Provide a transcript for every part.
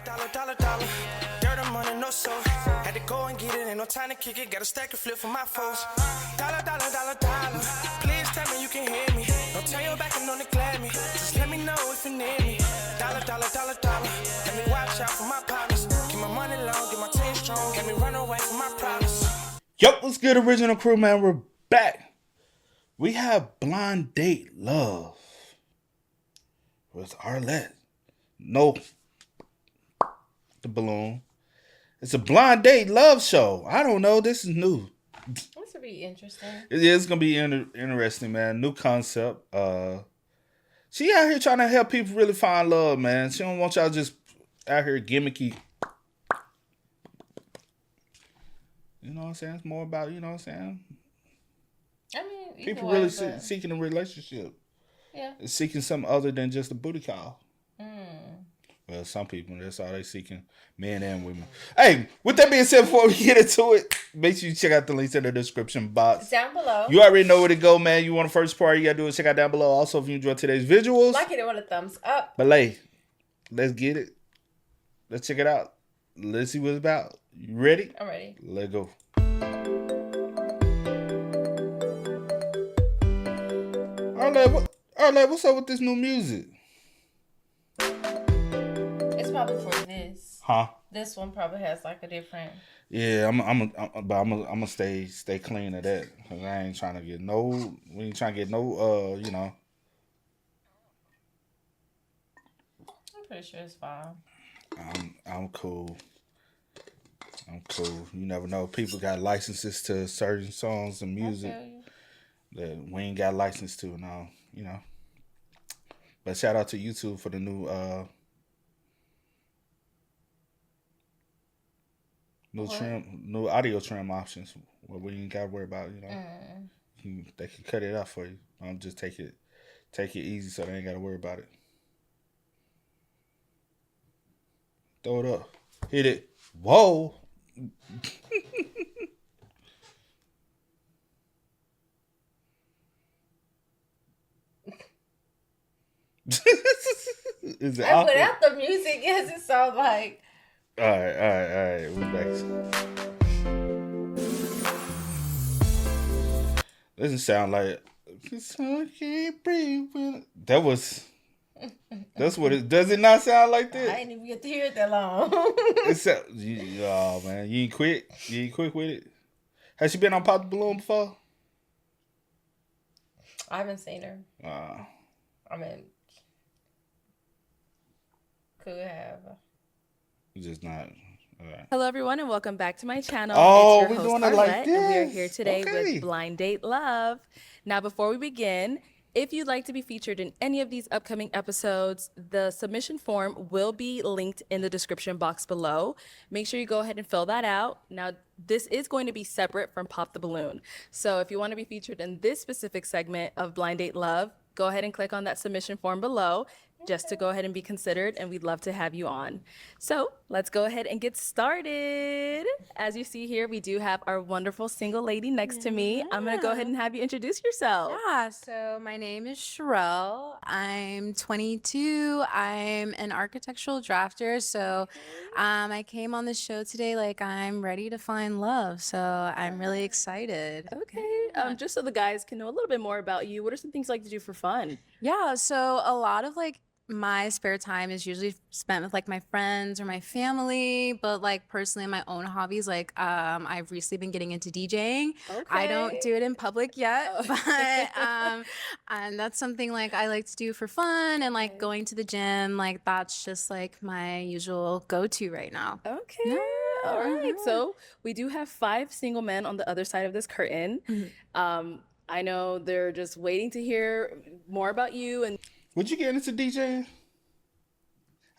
Dollar. Dirt on money, no soul. Had to go and get it, ain't no time to kick it. Got a stack and flip for my foes. Dollar. Please tell me you can hear me. Don't turn your back and don't neglect me. Just let me know if you need me. Dollar. Let me watch out for my partners. Keep my money long, get my team strong. Let me run away from my problems. Yup, what's good, original crew, man? We're back. We have Blind Date Love with Arlette. No, the balloon. It's a blind date love show. I don't know. This is new. This would be interesting. It is gonna be interesting, man. New concept. She out here trying to help people really find love, man. She don't want y'all just out here gimmicky. You know what I'm saying? It's more about, you know what I'm saying? I mean, People really seeking a relationship. Yeah. Seeking something other than just a booty call. Well, some people, that's all they seeking, men and women. Hey, with that being said, before we get into it, make sure you check out the links in the description box. Down below. You already know where to go, man. You want the first part, you got to do is check out down below. Also, if you enjoyed today's visuals. Like it and want a thumbs up. But, hey, let's get it. Let's check it out. Let's see what it's about. You ready? I'm ready. Let's go. Arlette, what's up with this new music? It's probably for this. Huh? This one probably has like a different. Yeah, I'm gonna stay clean of that. Cause I ain't trying to get no. We ain't trying to get no. You know. I'm pretty sure it's fine. I'm cool. You never know. People got licenses to certain songs and music that we ain't got license to now. You know. But shout out to YouTube for the new new audio trim options. What we ain't gotta worry about. You know, they can cut it out for you. Just take it easy so they ain't gotta worry about it. Throw it up. Hit it. Whoa. Is it I put out the music as it sounds like. All right. We back. Doesn't sound like that was. That's what it does. It not sound like that? I ain't even get to hear it that long. Oh man, you ain't quick. You ain't quick with it. Has she been on Pop the Balloon before? I haven't seen her. I mean, could have. Just not. Right. Hello, everyone, and welcome back to my channel. Oh, it's your we're host, doing it Arlette, like this. and we are here today with Blind Date Love. Now, before we begin, if you'd like to be featured in any of these upcoming episodes, the submission form will be linked in the description box below. Make sure you go ahead and fill that out. Now, this is going to be separate from Pop the Balloon. So if you want to be featured in this specific segment of Blind Date Love, go ahead and click on that submission form below just to go ahead and be considered, and we'd love to have you on. So let's go ahead and get started. As you see here, we do have our wonderful single lady next to me. I'm gonna go ahead and have you introduce yourself. Yeah, so my name is Sherelle. I'm 22. I'm an architectural drafter. So I came on the show today like I'm ready to find love. So I'm really excited. Okay, just so the guys can know a little bit more about you, what are some things you like to do for fun? Yeah, so a lot of like my spare time is usually spent with like my friends or my family, but like personally my own hobbies, like I've recently been getting into DJing. I don't do it in public yet, but and that's something like I like to do for fun, and like going to the gym, like that's just like my usual go-to right now. Okay. Yeah. All right. So we do have 5 single men on the other side of this curtain. I know they're just waiting to hear more about you. And would you get into DJing?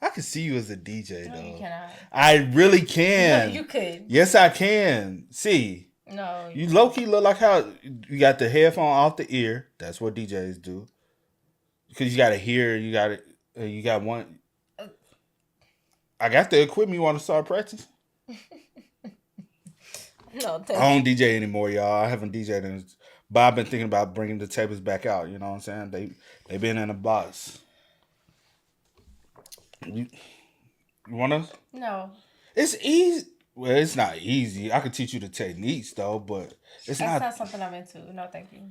I can see you as a DJ, though. No, you cannot. I really can. No, you could. Yes, I can. See. No. You low-key look like how you got the headphone off the ear. That's what DJs do. Because you got to hear, you got one. I got the equipment. You want to start practicing? No, I don't DJ anymore, y'all. I haven't DJed in. But I've been thinking about bringing the tables back out. You know what I'm saying? They been in a box. You wanna? No. It's easy. Well, it's not easy. I could teach you the techniques though, but it's That's not. not something I'm into. No, thank you.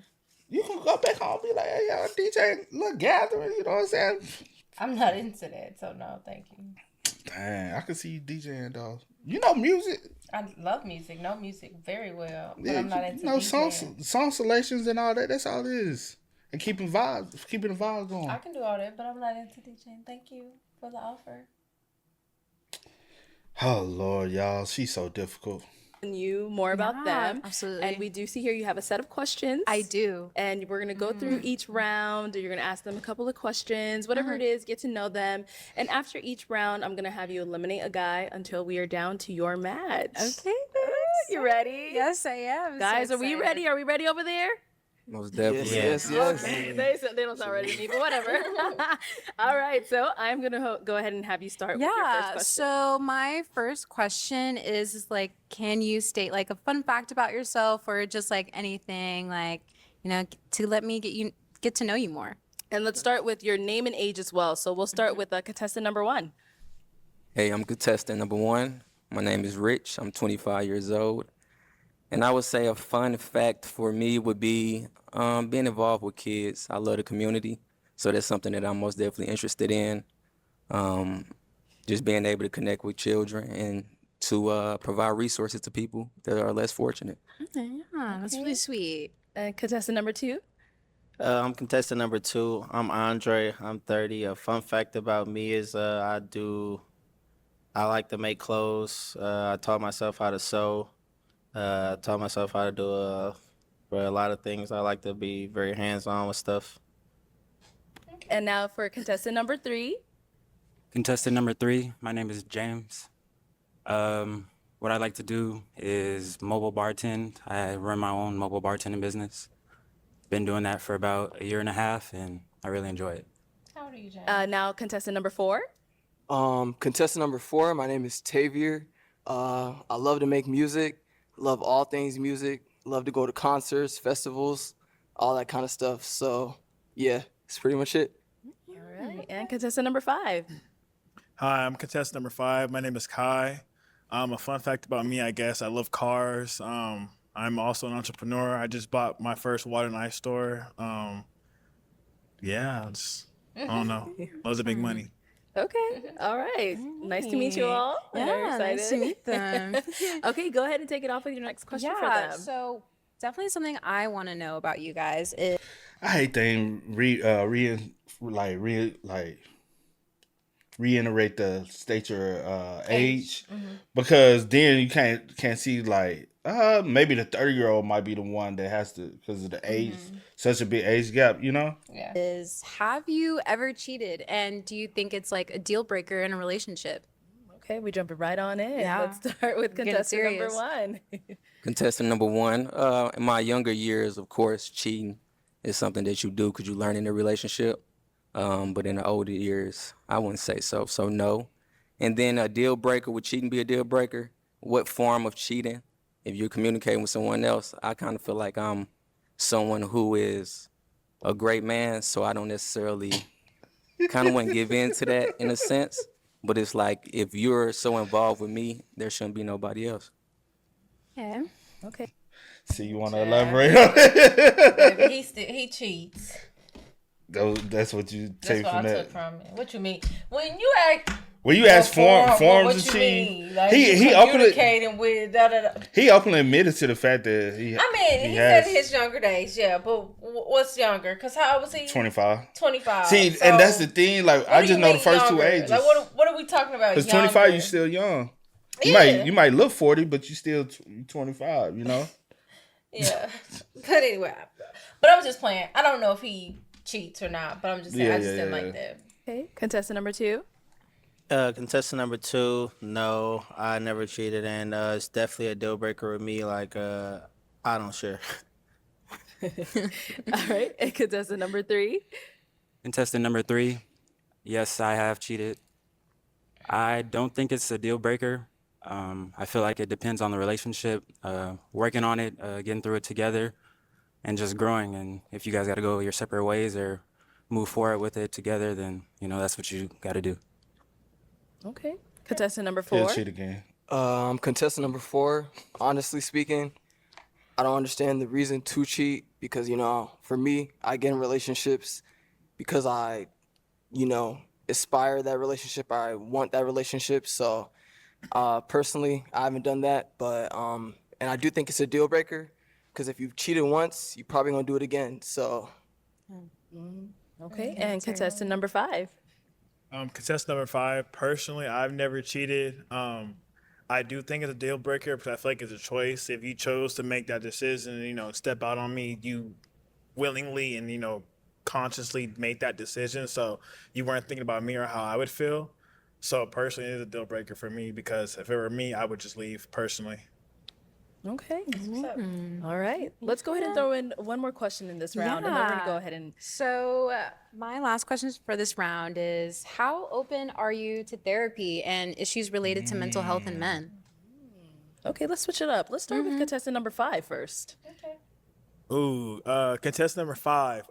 You can go back home and be like, hey, y'all, DJ, look, gathering. You know what I'm saying? I'm not into that, so no, thank you. Dang, I can see you DJing though. You know music. I love music, know music very well, but Yeah, I'm not into you know DJing. song selections and all that. That's all it is. And keeping the vibes going. I can do all that, but I'm not into DJing. Thank you for the offer. Oh Lord, y'all, she's so difficult. You more about them. Absolutely. And we do see here you have a set of questions. I do. And we're going to go through each round. You're going to ask them a couple of questions, whatever it is, get to know them. And after each round, I'm going to have you eliminate a guy until we are down to your match. Okay. You ready? Yes, I am. Guys, So are we excited. ready? Are we ready over there? Most definitely. Yes. Okay. They don't sound ready to me, but whatever. All right. So I'm going to go ahead and have you start with your first Yeah. question. So my first question is like, can you state like a fun fact about yourself or just like anything like, to let me get to know you more? And let's start with your name and age as well. So we'll start with contestant number 1. Hey, I'm contestant number 1. My name is Rich. I'm 25 years old. And I would say a fun fact for me would be being involved with kids. I love the community, so that's something that I'm most definitely interested in. Just being able to connect with children and to provide resources to people that are less fortunate. Yeah, that's really sweet. And contestant number 2. I'm contestant number 2. I'm Andre. I'm 30. A fun fact about me is I like to make clothes. I taught myself how to sew. Taught myself how to do for a lot of things. I like to be very hands-on with stuff. And now for contestant number 3. Contestant number 3, my name is James. What I like to do is mobile bartend. I run my own mobile bartending business. Been doing that for about 1.5 years, and I really enjoy it. How old are you, James? Now contestant number 4. Contestant number 4, my name is Tavier. I love to make music, love all things music, love to go to concerts, festivals, all that kind of stuff. So, yeah, that's pretty much it. All right. And contestant number 5. Hi, I'm contestant number 5. My name is Kai. A fun fact about me, I guess, I love cars. I'm also an entrepreneur. I just bought my first water and ice store. I don't know. Loves to make money. Okay. All right. Nice to meet you all. I'm very Yeah, nice to excited. meet them. Okay, go ahead and take it off with your next question for Yeah, them. so definitely something I want to know about you guys is I hate things reiterate the state your age because then you can't see like maybe the 30-year-old might be the one that has to because of the age, such a big age gap, you know? Yeah. have you ever cheated, and do you think it's like a deal breaker in a relationship? Okay, we jumping right on in. Yeah. Let's start with Getting contestant number serious. 1. Contestant number 1, in my younger years, of course, cheating is something that you do because you learn in a relationship. But in the older years, I wouldn't say so. So no. And then a deal breaker, would cheating be a deal breaker? What form of cheating? If you're communicating with someone else, I kind of feel like I'm someone who is a great man, so I don't necessarily kind of want to give in to that in a sense. But it's like if you're so involved with me, there shouldn't be nobody else. Yeah. Okay. See, you want to elaborate on it? Baby, he cheats. That's what you That's take what from I that. took from it. What you mean? When you act When you ask forms what of you cheating, mean? Like he you openly communicating with da da da. he openly admitted to the fact that he He has said his younger days, yeah. But what's younger? Because how old was he? 25. 25. See, So, and that's the thing. Like what I do just you know the mean first two younger? ages. Like what are we talking about? Because 25, younger? you still young. Yeah. You might look 40, but you still 25. You know. Yeah. But anyway, but I was just playing. I don't know if he cheats or not, but I'm just saying I just didn't like that. Okay. Contestant number 2. Contestant number 2, no, I never cheated, and it's definitely a deal breaker with me. Like, I don't share. All right. And contestant number 3. Contestant number 3, yes, I have cheated. I don't think it's a deal breaker. I feel like it depends on the relationship, working on it, getting through it together, and just growing. And if you guys got to go your separate ways or move forward with it together, then, that's what you got to do. Okay. Contestant number He'll 4. cheat again. Contestant number 4. Honestly speaking, I don't understand the reason to cheat because, for me, I get in relationships because I, aspire that relationship. I want that relationship. So, personally, I haven't done that, but and I do think it's a deal breaker because if you've cheated once, you're probably gonna do it again. So, Okay, and contestant number 5. Contestant number 5. Personally, I've never cheated. I do think it's a deal breaker, but I feel like it's a choice. If you chose to make that decision, step out on me, you willingly and consciously made that decision. So you weren't thinking about me or how I would feel. So personally, it's a deal breaker for me because if it were me, I would just leave personally. Okay. All right. Let's go ahead and throw in one more question in this round, and then we're going to go ahead and... So my last question for this round is, how open are you to therapy and issues related to mental health in men? Okay, let's switch it up. Let's start with contestant number 5 first. Ooh, contestant number 5.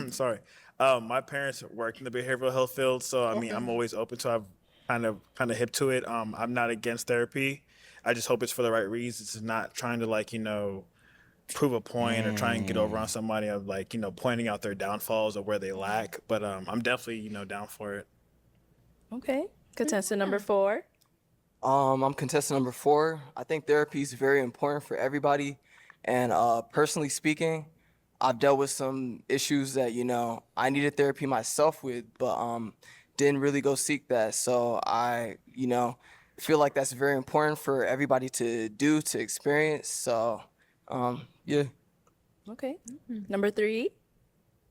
Sorry. My parents work in the behavioral health field, so I'm always open to. I'm kind of hip to it. I'm not against therapy. I just hope it's for the right reasons. It's not trying to prove a point or try and get over on somebody of pointing out their downfalls or where they lack. But I'm definitely down for it. Okay. Contestant number 4. I'm contestant number 4. I think therapy is very important for everybody. And personally speaking, I've dealt with some issues that, I needed therapy myself with, but didn't really go seek that. So I, feel like that's very important for everybody to do, to experience. So, yeah. Okay. Number 3.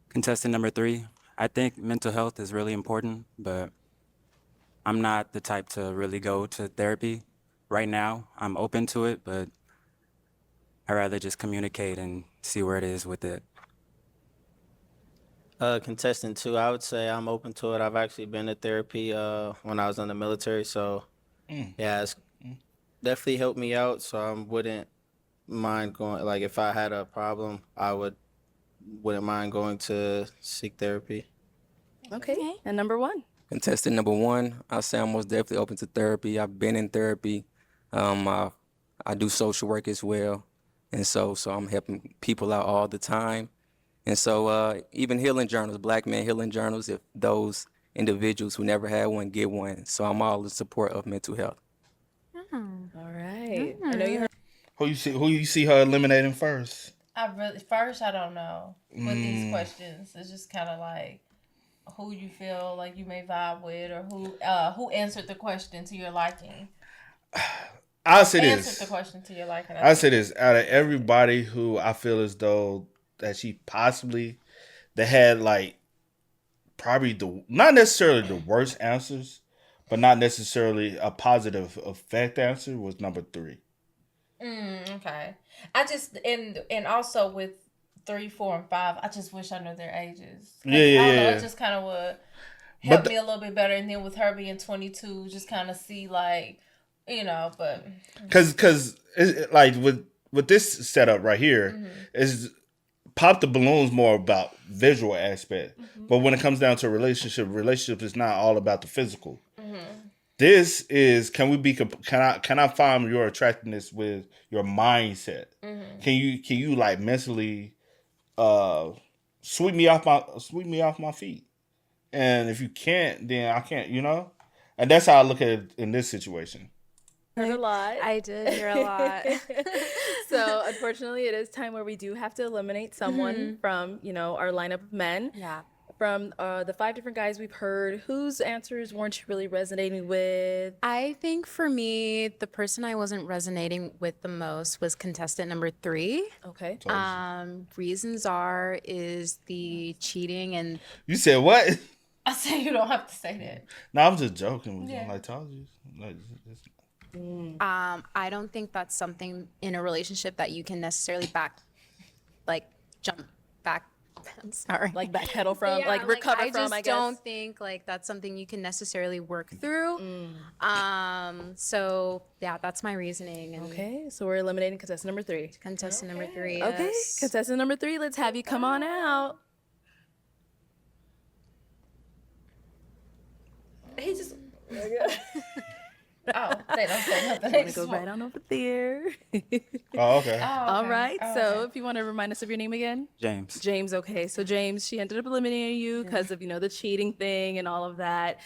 Contestant number 3. I think mental health is really important, but I'm not the type to really go to therapy right now. I'm open to it, but I'd rather just communicate and see where it is with it. Contestant 2, I would say I'm open to it. I've actually been to therapy when I was in the military, so yeah, it's definitely helped me out. So I wouldn't mind going. Like if I had a problem, wouldn't mind going to seek therapy. Okay. And number 1. Contestant number 1, I'll say I'm most definitely open to therapy. I've been in therapy. I do social work as well. And so I'm helping people out all the time. And so even healing journals, Black men healing journals, if those individuals who never had one get one. So I'm all in support of mental health. All right. I know you heard. Who you see her eliminating first? I don't know with these questions. It's just kind of like who you feel like you may vibe with, or who answered the question to your liking. I'll say this. Answered the question to your liking. I'll say this. Out of everybody who I feel as though that she possibly, that had probably not necessarily the worst answers, but not necessarily a positive effect answer, was number 3. Okay. I just and also with 3, 4, and 5, I just wish I knew their ages. Yeah. It just kind of would help me a little bit better. And then with her being 22, just kind of see but because with this setup right here is pop the balloons more about visual aspect, but when it comes down to relationship is not all about the physical. This is, can I find your attractiveness with your mindset? Can you mentally sweep me off my feet? And if you can't, then I can't, and that's how I look at it in this situation. Heard a lot. I did hear a lot. So unfortunately, it is time where we do have to eliminate someone from our lineup of men. Yeah. From the 5 different guys we've heard, whose answers weren't you really resonating with? I think for me, the person I wasn't resonating with the most was contestant number 3. Okay. Reasons is the cheating and... You said what? I say you don't have to say that. No, I'm just joking with you. I told you. I don't think that's something in a relationship that you can necessarily jump back. Sorry. Backpedal from, recover from, I guess. I don't think that's something you can necessarily work through. So yeah, that's my reasoning. And okay, so we're eliminating contestant number 3. Contestant number 3. Okay, Yes. contestant number 3, let's have you come on out. He just... Oh, they don't say nothing. I'm gonna go right on over there. Oh, okay. All okay. right. Oh, So okay. if you want to remind us of your name again. James. James, okay. So James, she ended up eliminating you because of, the cheating thing and all of that.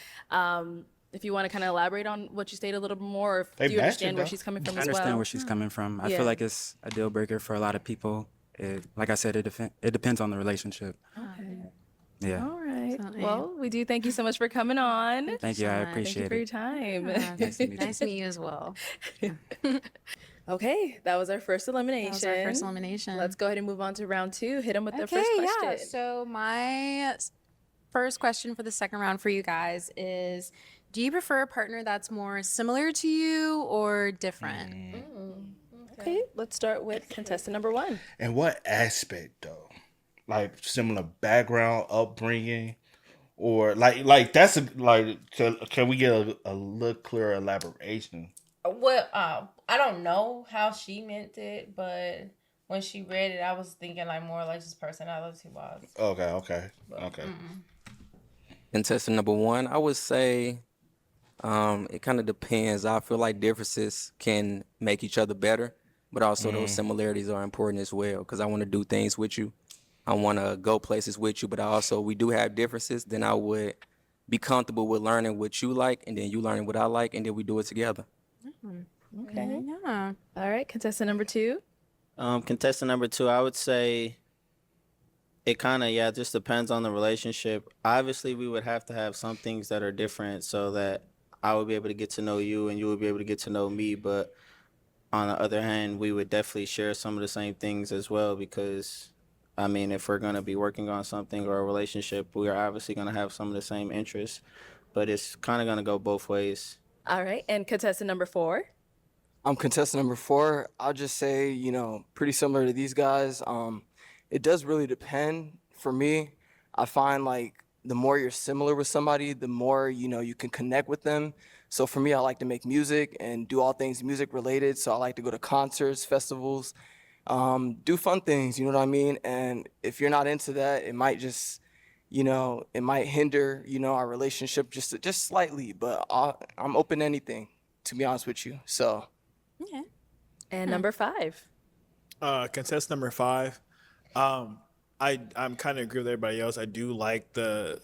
If you want to kind of elaborate on what you stated a little bit more, or if They do you matched understand it, where though. she's coming from I as understand well? where she's coming from. I Yeah. feel like it's a deal breaker for a lot of people. Like I said, it depends on the relationship. Okay. Yeah. All right. Definitely. Well, we do thank you so much for coming on. Thank you. so I much. Thank you appreciate for your it. time. Nice to meet you. Nice to meet you as well. Okay, that was our first elimination. That was our first elimination. Let's go ahead and move on to round 2. Hit them with their Okay, first question. yeah. So my first question for the second round for you guys is, do you prefer a partner that's more similar to you or different? Okay, let's start with contestant number 1. And what aspect though? Like similar background, upbringing, or like that's can we get a little clearer elaboration? Well, I don't know how she meant it, but when she read it, I was thinking like more like just personality-wise. Okay. Contestant number 1, I would say it kind of depends. I feel like differences can make each other better, but also those similarities are important as well because I want to do things with you. I want to go places with you, but we do have differences. Then I would be comfortable with learning what you like, and then you learning what I like, and then we do it together. Okay. Yeah. All right, contestant number 2. Contestant number 2, I would say it kind of, just depends on the relationship. Obviously, we would have to have some things that are different so that I would be able to get to know you and you would be able to get to know me. But on the other hand, we would definitely share some of the same things as well because, I mean, if we're going to be working on something or a relationship, we are obviously going to have some of the same interests. But it's kind of going to go both ways. All right, and contestant number 4. I'm contestant number 4. I'll just say, pretty similar to these guys. It does really depend. For me, I find like the more you're similar with somebody, the more, you can connect with them. So for me, I like to make music and do all things music related. So I like to go to concerts, festivals, do fun things, you know what I mean? And if you're not into that, it might just, it might hinder, our relationship just slightly. But I'm open to anything, to be honest with you. So. Okay. And number 5. Contestant number 5. I'm kind of agree with everybody else. I do like the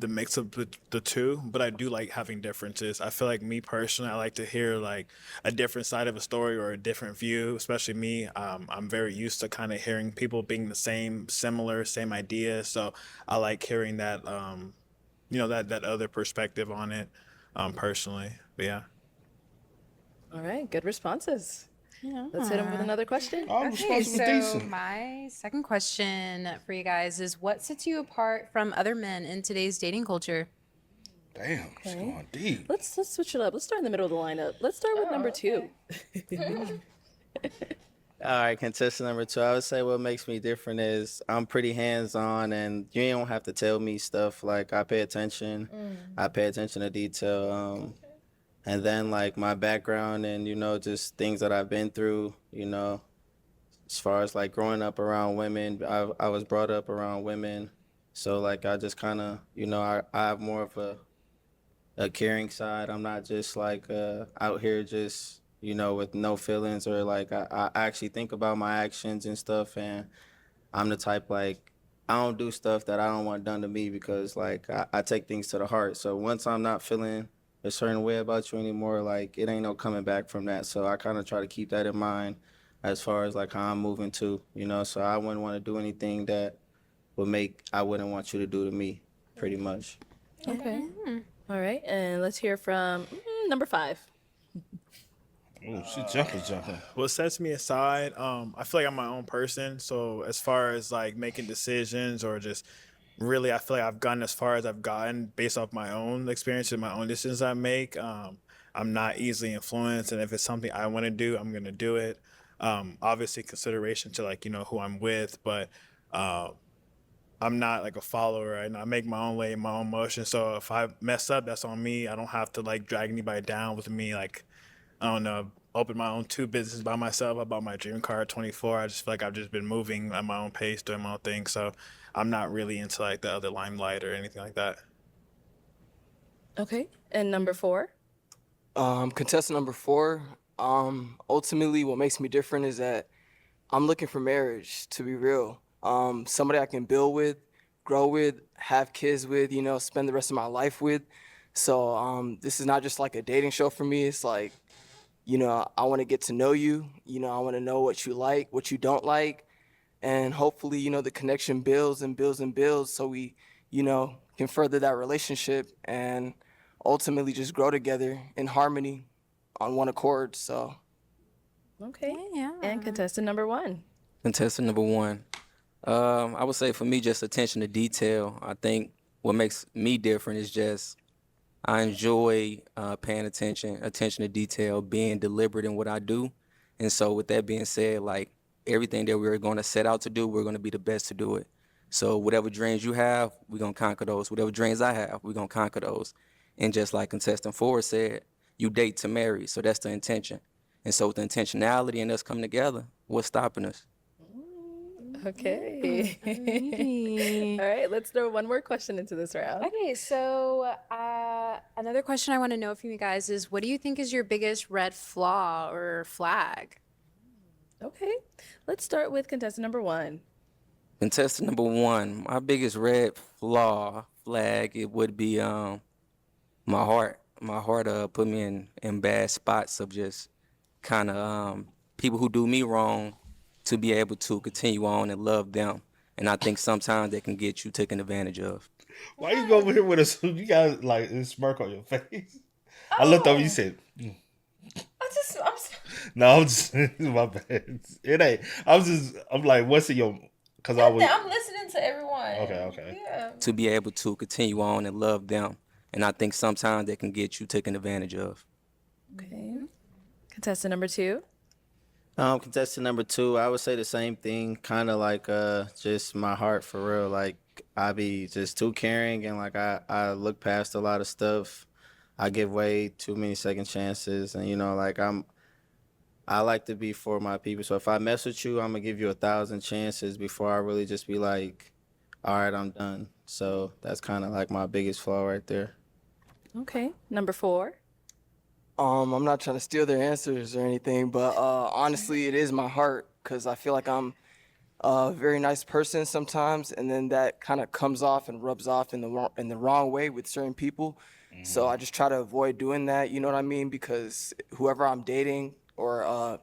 mix of the two, but I do like having differences. I feel like me personally, I like to hear like a different side of a story or a different view. Especially me, I'm very used to kind of hearing people being the same idea. So I like hearing that, that other perspective on it, personally. But yeah. All right, good responses. Let's hit them with another question. All Okay, responses were so decent. my second question for you guys is, what sets you apart from other men in today's dating culture? Damn, she's going deep. Let's switch it up. Let's start in the middle of the lineup. Let's start with number 2. All right, contestant number 2, I would say what makes me different is I'm pretty hands-on and you don't have to tell me stuff. Like I pay attention. I pay attention to detail. And then like my background and, just things that I've been through, as far as like growing up around women, I was brought up around women. So like I just kind of, I have more of a caring side. I'm not just like out here just, with no feelings or like I actually think about my actions and stuff. And I'm the type like I don't do stuff that I don't want done to me because like I take things to the heart. So once I'm not feeling a certain way about you anymore, like it ain't no coming back from that. So I kind of try to keep that in mind as far as like how I'm moving to, so I wouldn't want to do anything that I wouldn't want you to do to me, pretty much. Okay. All right, and let's hear from number 5. Oh, she jumping. What sets me aside, I feel like I'm my own person. So as far as like making decisions or just really, I feel like I've gotten as far as I've gotten based off my own experience and my own decisions I make. I'm not easily influenced, and if it's something I want to do, I'm gonna do it. Obviously, consideration to like who I'm with, but I'm not like a follower, and I make my own way, my own motion. So if I mess up, that's on me. I don't have to like drag anybody down with me. Like I don't know, open my own 2 businesses by myself. I bought my dream car at 24. I just feel like I've just been moving at my own pace, doing my own thing. So I'm not really into like the other limelight or anything like that. Okay, and number 4. Contestant number 4. Ultimately, what makes me different is that I'm looking for marriage. To be real, somebody I can build with, grow with, have kids with. Spend the rest of my life with. So this is not just like a dating show for me. It's like, I want to get to know you. I want to know what you like, what you don't like, and hopefully, the connection builds and builds and builds, so we, can further that relationship and ultimately just grow together in harmony on one accord. So Okay. Yeah. And contestant number 1. Contestant number 1. I would say for me, just attention to detail. I think what makes me different is just I enjoy paying attention to detail, being deliberate in what I do. And so with that being said, like everything that we're going to set out to do, we're going to be the best to do it. So whatever dreams you have, we're going to conquer those. Whatever dreams I have, we're going to conquer those. And just like contestant 4 said, you date to marry. So that's the intention. And so with the intentionality and us coming together, what's stopping us? Okay. Alrighty. All right, let's throw one more question into this round. Okay, so another question I want to know from you guys is, what do you think is your biggest red flaw or flag? Okay, let's start with contestant number 1. Contestant number 1, my biggest red flag, it would be my heart. My heart put me in bad spots of just kind of people who do me wrong, to be able to continue on and love them. And I think sometimes they can get you taken advantage of. Why you go over here with us? You got like a smirk on your face. I looked over. You said, "No, I'm just my bad. It ain't. I'm like, what's in your? Because I was. I'm listening to everyone. Okay. Yeah. To be able to continue on and love them. And I think sometimes they can get you taken advantage of. Okay. Contestant number 2. Contestant number 2, I would say the same thing, kind of like just my heart for real. Like I be just too caring, and like I look past a lot of stuff. I give way too many second chances, and like I like to be for my people. So if I mess with you, I'm gonna give you 1,000 chances before I really just be like, all right, I'm done. So that's kind of like my biggest flaw right there. Okay. Number 4. I'm not trying to steal their answers or anything, but honestly, it is my heart, because I feel like I'm a very nice person sometimes, and then that kind of comes off and rubs off in the wrong way with certain people. So I just try to avoid doing that. You know what I mean? Because whoever I'm dating or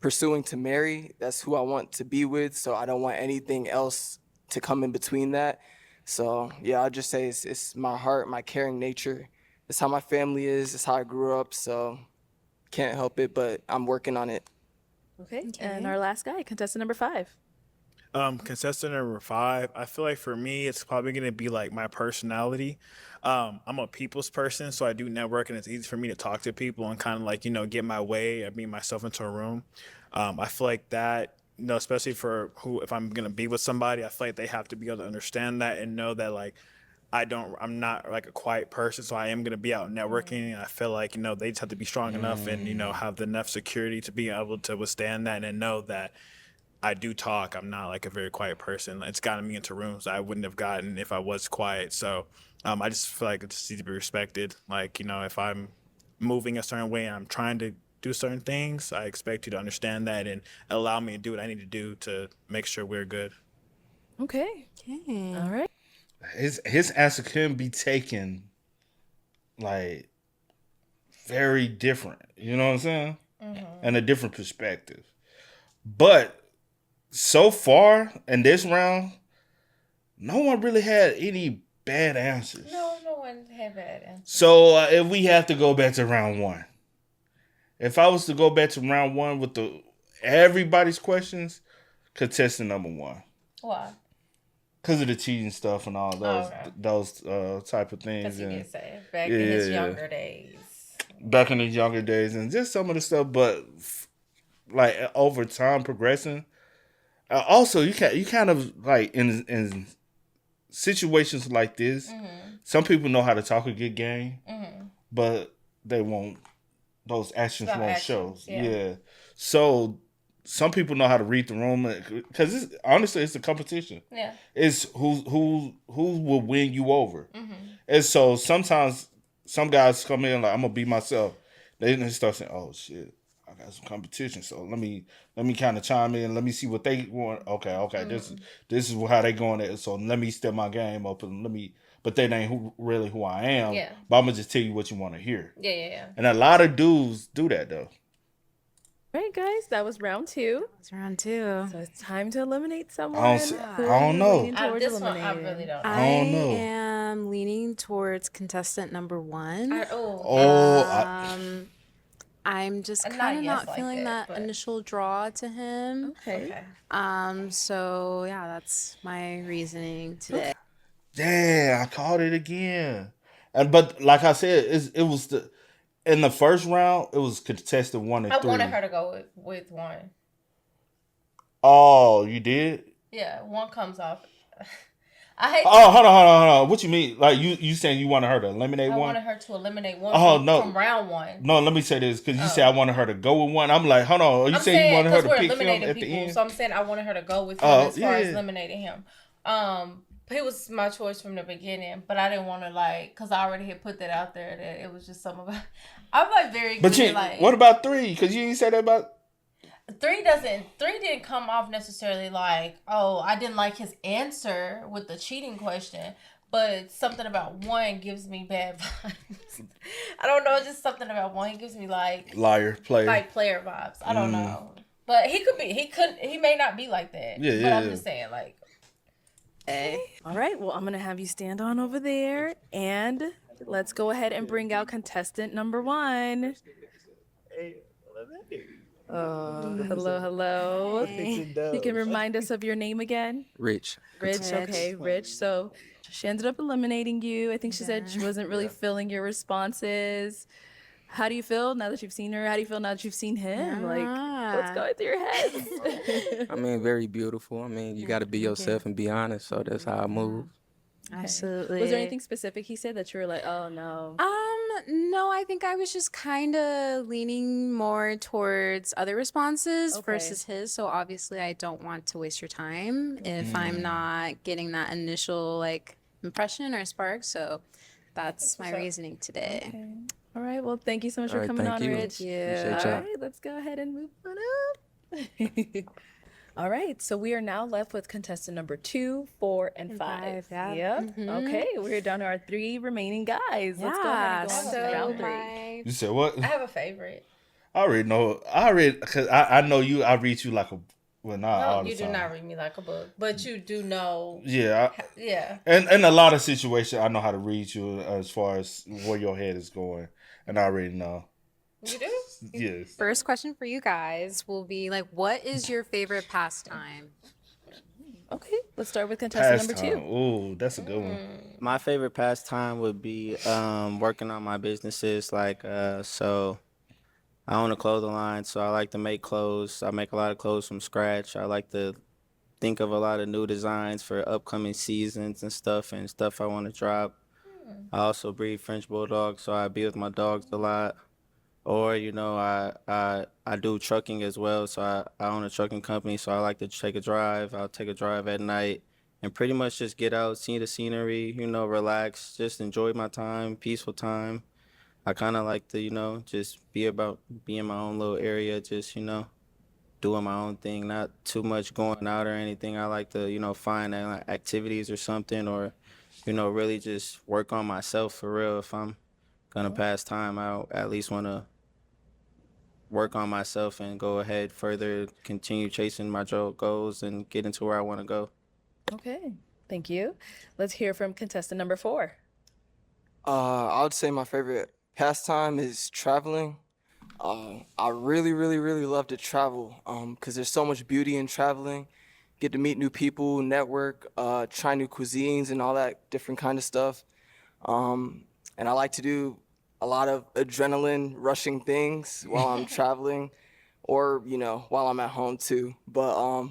pursuing to marry, that's who I want to be with. So I don't want anything else to come in between that. So yeah, I'll just say it's my heart, my caring nature. It's how my family is. It's how I grew up. So can't help it, but I'm working on it. Okay. And our last guy, contestant number 5. Contestant number 5, I feel like for me, it's probably going to be like my personality. I'm a people's person, so I do network, and it's easy for me to talk to people and kind of like, get my way and meet myself into a room. I feel like that, especially if I'm going to be with somebody, I feel like they have to be able to understand that and know that like, I'm not like a quiet person, so I am going to be out networking. And I feel like, they just have to be strong enough and, have enough security to be able to withstand that and know that I do talk. I'm not like a very quiet person. It's gotten me into rooms I wouldn't have gotten if I was quiet. So I just feel like it's need to be respected. Like, if I'm moving a certain way and I'm trying to do certain things, I expect you to understand that and allow me to do what I need to do to make sure we're good. Okay. All right. His answer can be taken like very different. You know what I'm saying? And a different perspective. But so far in this round, no one really had any bad answers. No one had bad answers. So if we have to go back to round 1, if I was to go back to round 1 with everybody's questions, contestant number 1. Why? Because of the cheating stuff and all those type of things. Because he did say back in his younger days. Back in his younger days, and just some of the stuff, but like over time progressing. Also, you kind of like in situations like this, some people know how to talk a good game, but they won't. Those actions won't show. Yeah. So some people know how to read the room, because honestly, it's a competition. Yeah. It's who will win you over, and so sometimes some guys come in like I'm gonna be myself. They start saying, "Oh shit, I got some competition, so let me kind of chime in. Let me see what they want. Okay, this is how they going at it. So let me step my game up and let me. But that ain't really who I am. Yeah. But I'm gonna just tell you what you want to hear. Yeah. And a lot of dudes do that though. All right, guys, that was round 2. It's round 2. So it's time to eliminate someone. I Who don't are you know. leaning towards This one, I eliminating? really don't know. I don't know. am leaning towards contestant number 1. I'm just Not kind of yes not like feeling that, that but- initial draw to him. Okay. So yeah, that's my reasoning today. Yeah, I called it again. But like I said, it was in the first round. It was contested 1 and 3. I wanted her to go with 1. Oh, you did? Yeah, 1 comes off. I hate. Oh, hold on. What you mean? Like you saying you wanted her to eliminate I 1? wanted her to eliminate 1 from round 1. No, let me say this because you said I wanted her to go with 1. I'm like, hold on. Are you I'm saying you wanted her to we're pick him eliminating at people, the end? so I'm saying I wanted her to go with him as far as eliminating him. He was my choice from the beginning, but I didn't want to because I already had put that out there that it was just some about. I'm like very But good. what about 3? Because you didn't say that about. 3 didn't come off necessarily like, oh, I didn't like his answer with the cheating question, but something about 1 gives me bad vibes. I don't know, just something about 1 gives me like Liar, player. like player vibes. I don't know. But he may not be like that. Yeah, but I'm just saying like All right, well, I'm going to have you stand on over there, and let's go ahead and bring out contestant number 1. Hello. You can remind us of your name again? Rich. Rich, okay, Rich. So she ended up eliminating you. I think she said she wasn't really feeling your responses. How do you feel now that you've seen her? How do you feel now that you've seen him? Like, what's going through your head? I mean, very beautiful. I mean, you got to be yourself and be honest. So that's how I move. Absolutely. Was there anything specific he said that you were like, oh no? No, I think I was just kind of leaning more towards other responses versus his. So obviously, I don't want to waste your time if I'm not getting that initial impression or spark. So that's my reasoning today. Okay. All right. Well, thank you so much for All right, coming thank on, you. Rich. Appreciate All y'all. right, let's go ahead and move on up. All right, so we are now left with contestant number 2, 4, and 5. yeah. Yep. Okay, we're down to our 3 remaining guys. Let's go ahead and go on to round 3. You said what? I have a favorite. I already know. Because I know you. I read you like a. Well, not all No, the you time. do not read me like a book, but you do know. Yeah. Yeah. And in a lot of situations, I know how to read you as far as where your head is going. And I already know. You do? Yes. First question for you guys will be what is your favorite pastime? Okay, let's start with contestant number 2. Ooh, that's a good one. My favorite pastime would be working on my businesses. So I own a clothing line, so I like to make clothes. I make a lot of clothes from scratch. I like to think of a lot of new designs for upcoming seasons and stuff I want to drop. I also breed French Bulldogs, so I be with my dogs a lot. Or, I do trucking as well, so I own a trucking company, so I like to take a drive. I'll take a drive at night and pretty much just get out, see the scenery, relax, just enjoy my time, peaceful time. I kind of like to, just be in my own little area, just, doing my own thing, not too much going out or anything. I like to, find activities or something or, really just work on myself for real. If I'm going to pass time, I at least want to work on myself and go ahead further, continue chasing my goals and get into where I want to go. Okay, thank you. Let's hear from contestant number 4. I would say my favorite pastime is traveling. I really, really, really love to travel because there's so much beauty in traveling. Get to meet new people, network, try new cuisines and all that different kind of stuff. And I like to do a lot of adrenaline rushing things while I'm traveling or, while I'm at home too. But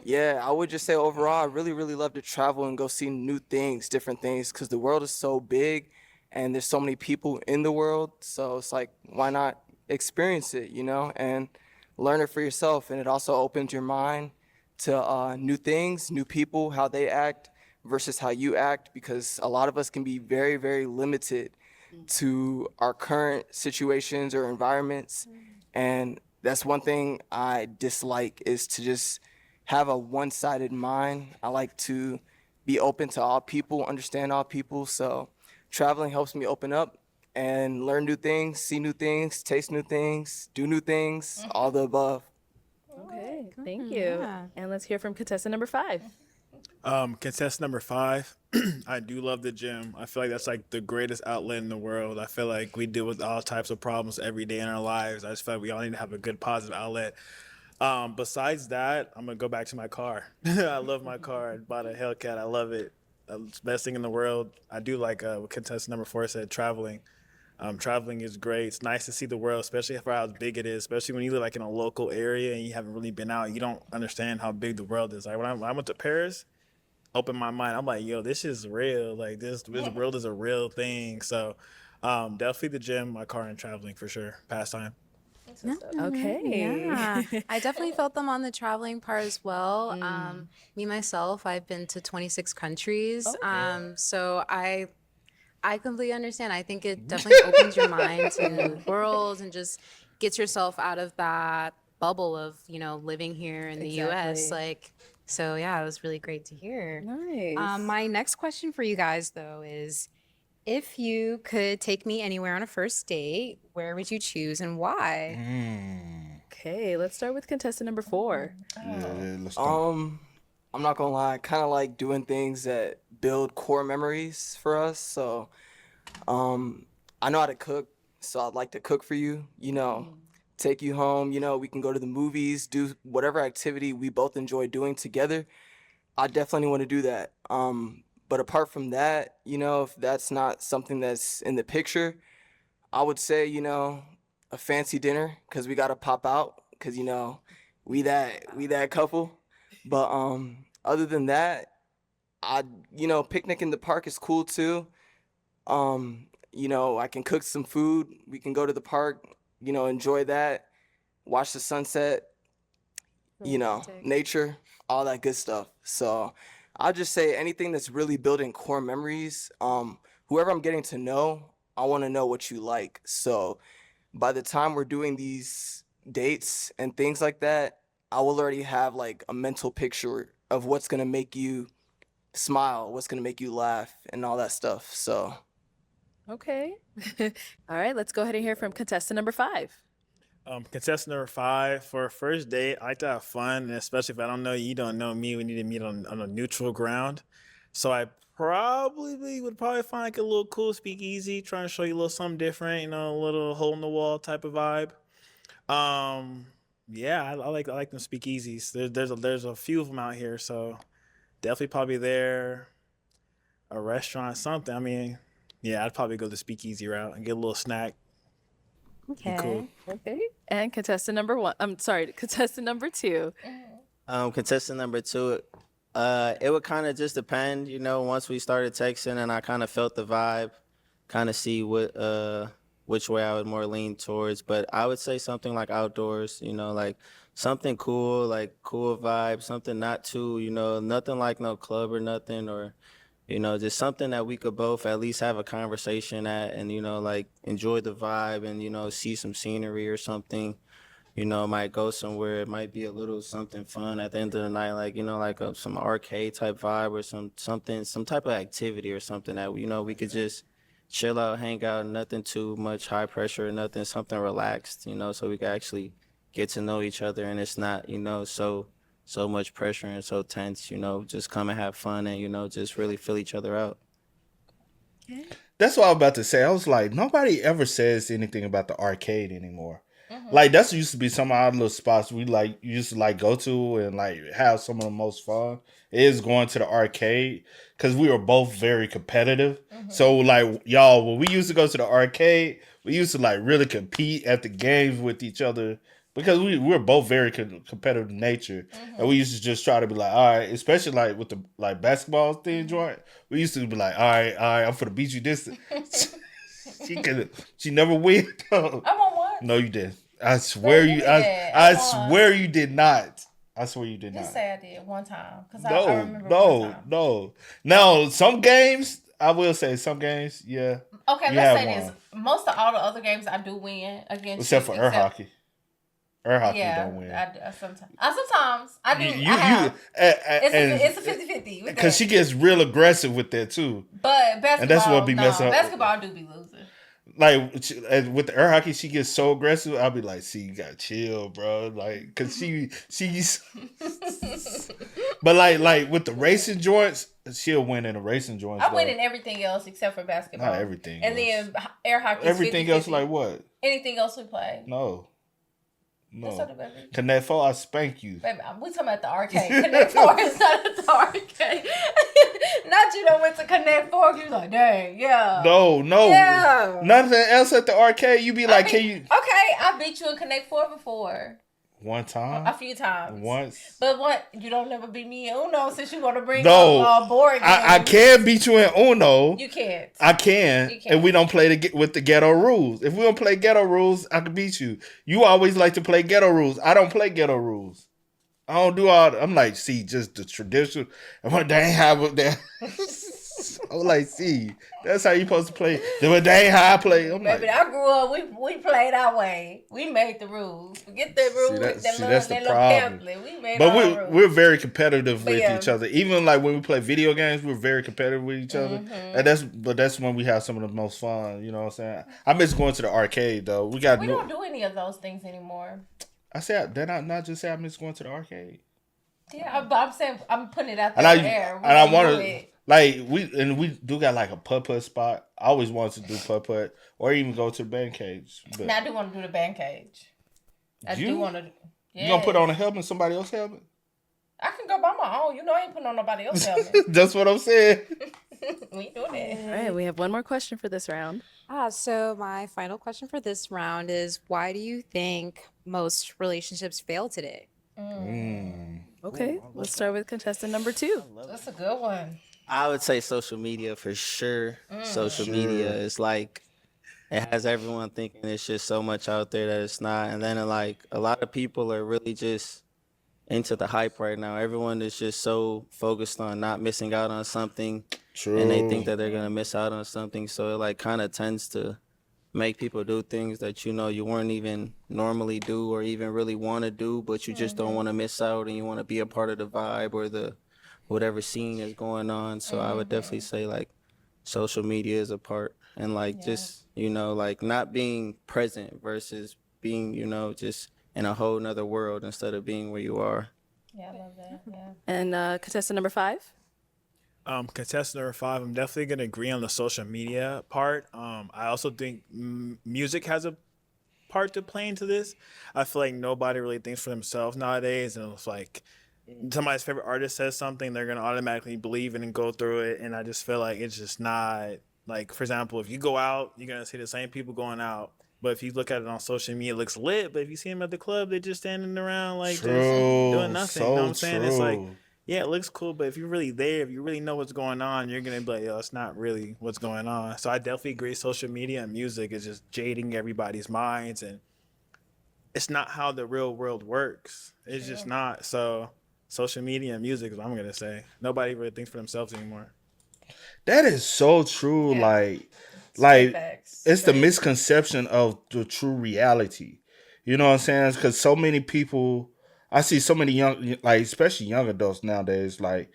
yeah, I would just say overall, I really, really love to travel and go see new things, different things, because the world is so big and there's so many people in the world. So it's like, why not experience it, and learn it for yourself. And it also opens your mind to new things, new people, how they act versus how you act, because a lot of us can be very, very limited to our current situations or environments. And that's one thing I dislike, is to just have a one-sided mind. I like to be open to all people, understand all people. So traveling helps me open up and learn new things, see new things, taste new things, do new things, all the above. Okay, thank you. Yeah. And let's hear from contestant number 5. Contestant number 5, I do love the gym. I feel like that's like the greatest outlet in the world. I feel like we deal with all types of problems every day in our lives. I just feel like we all need to have a good positive outlet. Besides that, I'm gonna go back to my car. I love my car. I bought a Hellcat. I love it. It's the best thing in the world. I do like what contestant number 4 said, traveling. Traveling is great. It's nice to see the world, especially for how big it is. Especially when you live like in a local area and you haven't really been out, you don't understand how big the world is. Like when I went to Paris, opened my mind. I'm like, yo, this is real. Like this world is a real thing. So, definitely the gym, my car, and traveling for sure. Pastime. Okay. Yeah, I definitely felt them on the traveling part as well. Me myself, I've been to 26 countries. So I completely understand. I think it definitely opens your mind to new worlds and just gets yourself out of that bubble of, living here in the US. Exactly. Like, so yeah, it was really great to hear. Nice. My next question for you guys though is, if you could take me anywhere on a first date, where would you choose and why? Okay, let's start with contestant number 4. Yeah, let's go. I'm not gonna lie, I kind of like doing things that build core memories for us. So, I know how to cook, so I'd like to cook for you. Take you home. We can go to the movies, do whatever activity we both enjoy doing together. I definitely want to do that. But apart from that, if that's not something that's in the picture, I would say, a fancy dinner, because we gotta pop out, because we that couple. But other than that, picnic in the park is cool too. I can cook some food. We can go to the park, enjoy that, watch the sunset, Romantic. nature, all that good stuff. So I'll just say anything that's really building core memories. Whoever I'm getting to know, I want to know what you like. So by the time we're doing these dates and things like that, I will already have like a mental picture of what's gonna make you smile, what's gonna make you laugh, and all that stuff. So Okay. All right, let's go ahead and hear from contestant number 5. Contestant number 5, for a first date, I like to have fun, and especially if I don't know you, you don't know me, we need to meet on a neutral ground. So I would find like a little cool speakeasy, trying to show you a little something different, a little hole in the wall type of vibe. Yeah, I like them speakeasies. There's a few of them out here, so definitely probably there, a restaurant, something. I mean, yeah, I'd probably go the speakeasy route and get a little snack. Okay. Cool. Okay. And contestant number 1. I'm sorry, contestant number 2. Contestant number 2, it would kind of just depend, once we started texting and I kind of felt the vibe, kind of see which way I would more lean towards. But I would say something like outdoors, like something cool, like cool vibe, something not too, nothing like no club or nothing, or just something that we could both at least have a conversation at and, like enjoy the vibe and, see some scenery or something. Might go somewhere. It might be a little something fun at the end of the night, like, some arcade type vibe or some type of activity or something that, we could just chill out, hang out, nothing too much high pressure, nothing, something relaxed, so we could actually get to know each other and it's not, so much pressure and so tense, just come and have fun and, just really fill each other out. That's what I was about to say. I was like, nobody ever says anything about the arcade anymore. Like that's used to be some of our little spots we used to go to and have some of the most fun. It is going to the arcade because we were both very competitive. So y'all, when we used to go to the arcade, we used to really compete at the games with each other because we were both very competitive in nature, and we used to just try to be like, all right, especially with the basketball thing joint. We used to be like, all right, I'm gonna beat you this. She never win. I'm on what? No, you did. I swear you you. did. I swear you did not. I swear you did Just not. say I did one time because I No, remember one time. no. Now some games I will say some games, yeah. Okay, you let's have say won. this. Most of all the other games I do win against Except you, for air hockey. Air hockey yeah, don't win. Sometimes I do. You, I have. It's a and 50-50 with because that. she gets real aggressive with that too. But basketball, And that's what be messing up. Basketball do be losing. Like with the air hockey, she gets so aggressive. I'll be like, "See, you gotta chill, bro." Like, cause she's. But like with the racing joints, she'll win in the racing joints. I win in everything else except for basketball. Not everything. And else. then air hockey. Everything 50-50. else, like what? Anything else we play? No. That's not a baby. Connect 4, I spank you. Baby, we talking about the arcade. Connect 4 is not at the arcade. Not you done went to Connect 4. You like, dang, yeah. No. Yeah. Nothing else at the arcade. You be like, can you? Okay, I beat you in Connect 4 before. One time? A few times. Once. But what? You don't never beat me in Uno since you want to bring up board games. I can beat you in Uno. You can't. I can. You can't. And we don't play with the ghetto rules. If we don't play ghetto rules, I can beat you. You always like to play ghetto rules. I don't play ghetto rules. I don't do all. I'm like, see, just the tradition. I'm like, they ain't have that. I'm like, see, that's how you supposed to play. They ain't how I play. I'm Baby, like, I grew up. We played our way. We made the rules. Forget the rules. that's the that little problem. pamphlet. We made but our rules. we're very competitive But with yeah. each other. Even like when we play video games, we're very competitive with each other. Mm-hmm. And that's when we have some of the most fun. You know what I'm saying? I miss going to the arcade though. We don't do any of those things anymore. I said did I not just say I miss going to the arcade? Yeah, but I'm saying I'm putting it out And there. I want to like we do got like a putt spot. I always wanted to do putt or even go to the band cage. But Now I do want to do the band cage. I do want to. You gonna put on a helmet, somebody else's helmet? I can go by my own. You know I ain't putting on nobody else's helmet. That's what I'm saying. We ain't doing that. All right, we have one more question for this round. So my final question for this round is, why do you think most relationships fail today? Okay, let's start with contestant number 2. That's a good one. I would say social media for sure. Social media is like, it has everyone thinking it's just so much out there that it's not. And then like a lot of people are really just into the hype right now. Everyone is just so focused on not missing out on something. True. And they think that they're gonna miss out on something. So it like kind of tends to make people do things that you wouldn't even normally do or even really want to do, but you just don't want to miss out and you want to be a part of the vibe or the whatever scene is going on. So I would definitely say like social media is a part, and like just like not being present versus being just in a whole nother world instead of being where you are. Yeah, I love that. Yeah. And contestant number 5? Contestant number 5, I'm definitely going to agree on the social media part. I also think music has a part to play into this. I feel like nobody really thinks for themselves nowadays, and it's like somebody's favorite artist says something, they're going to automatically believe it and go through it, and I just feel like it's just not, like, for example, if you go out, you're going to see the same people going out. But if you look at it on social media, it looks lit. But if you see them at the club, they're just standing around like just doing nothing. You know what I'm saying? It's like, yeah, it looks cool, but if you're really there, if you really know what's going on, you're going to be like, yo, it's not really what's going on. So I definitely agree social media and music is just jading everybody's minds, and it's not how the real world works. It's just not. So social media and music is what I'm going to say. Nobody really thinks for themselves anymore. That is so true. Yeah. Like it's the misconception of the true reality. You know what I'm saying? Because so many people, I see so many young, like especially young adults nowadays, like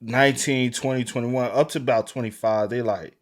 19, 20, 21, up to about 25, they like,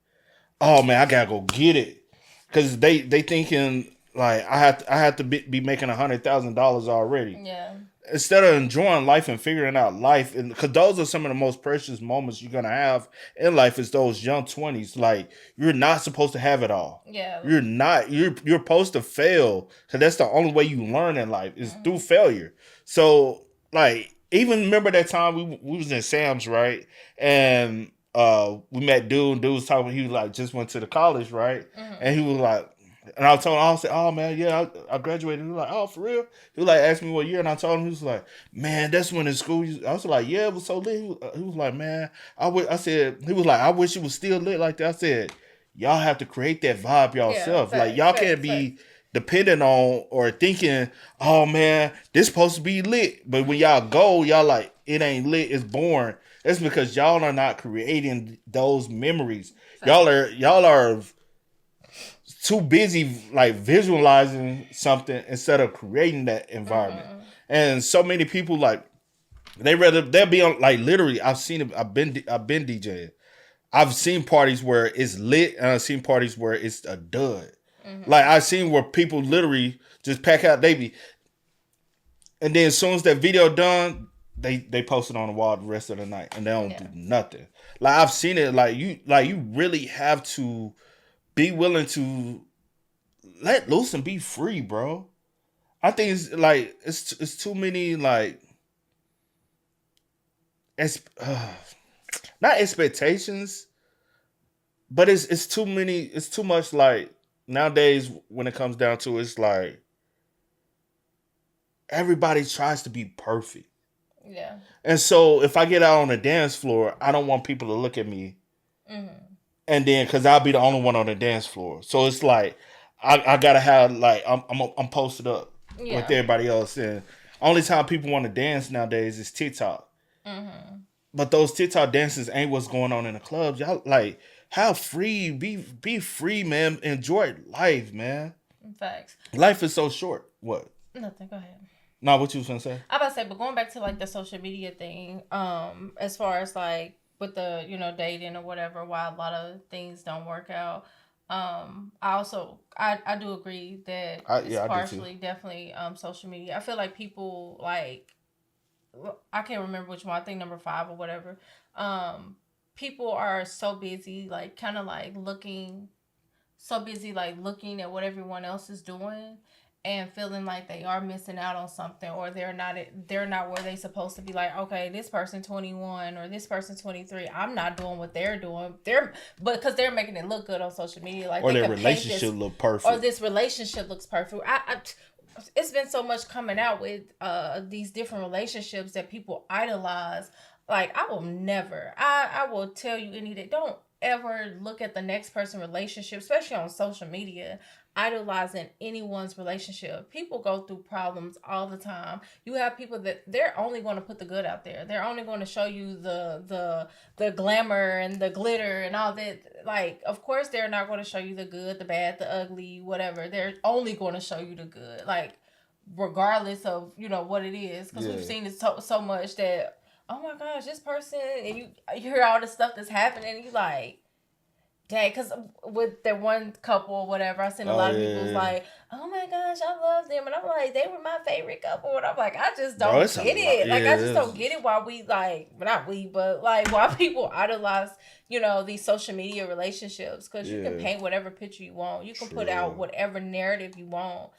oh man, I gotta go get it. Because they thinking like I have to be making $100,000 already. Yeah. Instead of enjoying life and figuring out life, and because those are some of the most precious moments you're gonna have in life, is those young 20s. Like you're not supposed to have it all. Yeah. You're not. You're supposed to fail, because that's the only way you learn in life is through failure. So like, even remember that time we was in Sam's, right? And we met dude was talking. He was like just went to the college, right? And he was like. And I told him, I said, oh man, yeah, I graduated. He was like, oh, for real? He was like, asked me what year, and I told him, he was like, man, that's when in school. I was like, yeah, it was so lit. He was like, man, he was like, I wish it was still lit like that. I said, y'all have to create that vibe yourself. Like y'all can't be dependent on or thinking, oh man, this supposed to be lit. But when y'all go, y'all like, it ain't lit, it's boring. It's because y'all are not creating those memories. Y'all are too busy like visualizing something instead of creating that environment. And so many people like they'll be on like literally. I've seen it. I've been DJing. I've seen parties where it's lit, and I've seen parties where it's a dud. Like I've seen where people literally just pack out. And then as soon as that video done, they post it on the wall the rest of the night, and they don't do nothing. Like I've seen it. Like you really have to be willing to let loose and be free, bro. I think it's like it's too many like not expectations, but it's too many. It's too much. Like nowadays, when it comes down to it, it's like everybody tries to be perfect. Yeah. And so if I get out on the dance floor, I don't want people to look at me. And then because I'll be the only one on the dance floor, so it's like I gotta have like I'm posted up with everybody else, and only time people want to dance nowadays is TikTok. But those TikTok dances ain't what's going on in the clubs. Y'all like have free, be free, man. Enjoy life, man. Facts. Life is so short. What? Nothing. Go ahead. No, what you was gonna say? I about to say, but going back to like the social media thing, as far as like with the dating or whatever, why a lot of things don't work out. I do agree that it's partially definitely social media. I feel like people like I can't remember which one. I think number 5 or whatever. People are so busy, like kind of like looking at what everyone else is doing and feeling like they are missing out on something, or they're not where they supposed to be. Like, okay, this person 21 or this person 23, I'm not doing what they're doing. Because they're making it look good on social media, like or their relationship look perfect, or this relationship looks perfect. It's been so much coming out with these different relationships that people idolize. Like, I will tell you any day, don't ever look at the next person's relationship, especially on social media, idolizing anyone's relationship. People go through problems all the time. You have people that they're only going to put the good out there. They're only going to show you the glamour and the glitter and all that. Like, of course, they're not going to show you the good, the bad, the ugly, whatever. They're only going to show you the good, like, regardless of what it is. Because we've seen it so much that, oh my gosh, this person, and you hear all the stuff that's happening, and you like, dang, because with that one couple or whatever, I seen a lot of people's like, oh my gosh, I love them, and I'm like, they were my favorite couple, and I'm like, I just don't get it. Like, I just don't get it why we like, not we, but like why people idolize, these social media relationships, because you can paint whatever picture you want, you can put out whatever narrative you want.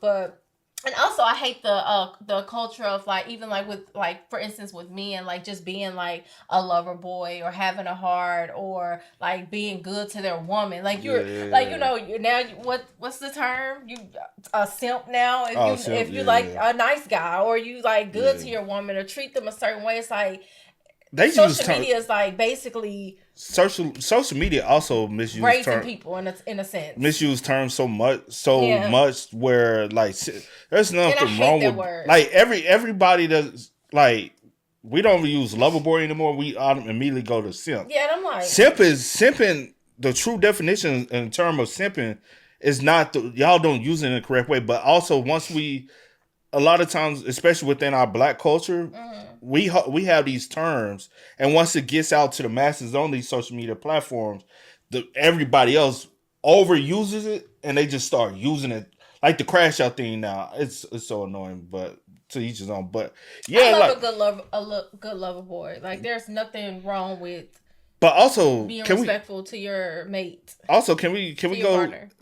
But. And also, I hate the culture of like, even like with like, for instance, with men, like just being like a lover boy or having a heart or like being good to their woman. Like you're like, now what's the term? You a simp now. If you like a nice guy or you like good to your woman or treat them a certain way, it's like social media is like basically social media also misuse raising people in a sense. Misuse terms so much where like there's nothing wrong with word. Like everybody does, like we don't use lover boy anymore. We immediately go to simp. Yeah, and I'm like, simping. The true definition in term of simping is not y'all don't use it in the correct way. But also a lot of times, especially within our black culture, we have these terms, and once it gets out to the masses on these social media platforms, everybody else overuses it, and they just start using it like the crash out thing. Now it's so annoying, but to each his own. But yeah, I love a good lover boy. Like, there's nothing wrong with. But also, being respectful to your mate. Also, can we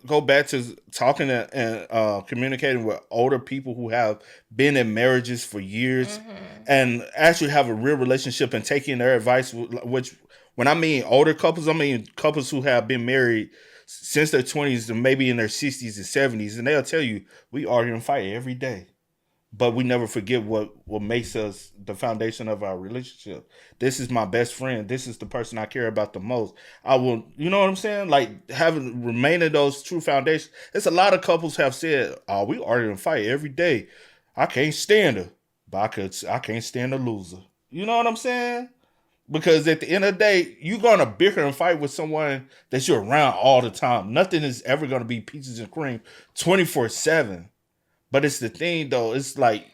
go back to talking and communicating with older people who have been in marriages for years and actually have a real relationship and taking their advice? Which, when I mean older couples, I mean couples who have been married since their 20s and maybe in their 60s and 70s, and they'll tell you, we argue and fight every day. But we never forget what makes us the foundation of our relationship. This is my best friend. This is the person I care about the most. I will, you know what I'm saying? Like, remaining those true foundations. It's a lot of couples have said, oh, we argue and fight every day. I can't stand her, but I can't stand a loser. You know what I'm saying? Because at the end of the day, you're going to bicker and fight with someone that you're around all the time. Nothing is ever going to be peaches and cream 24/7. But it's the thing, though. It's like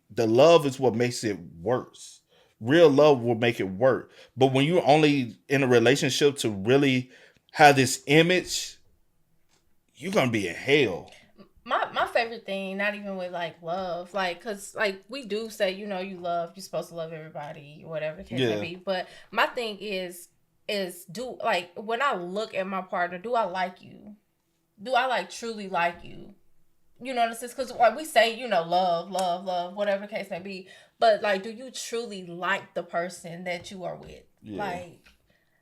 the love is what makes it worse. Real love will make it work. But when you're only in a relationship to really have this image, you're going to be in hell. My favorite thing, not even with like love, like, cause like we do say, you know, you're supposed to love everybody, whatever the case may be. But my thing is do, like, when I look at my partner, do I like you? Do I like truly like you? You know what I'm saying? Because like we say, you know, love, whatever the case may be. But like, do you truly like the person that you are with? Yeah. Like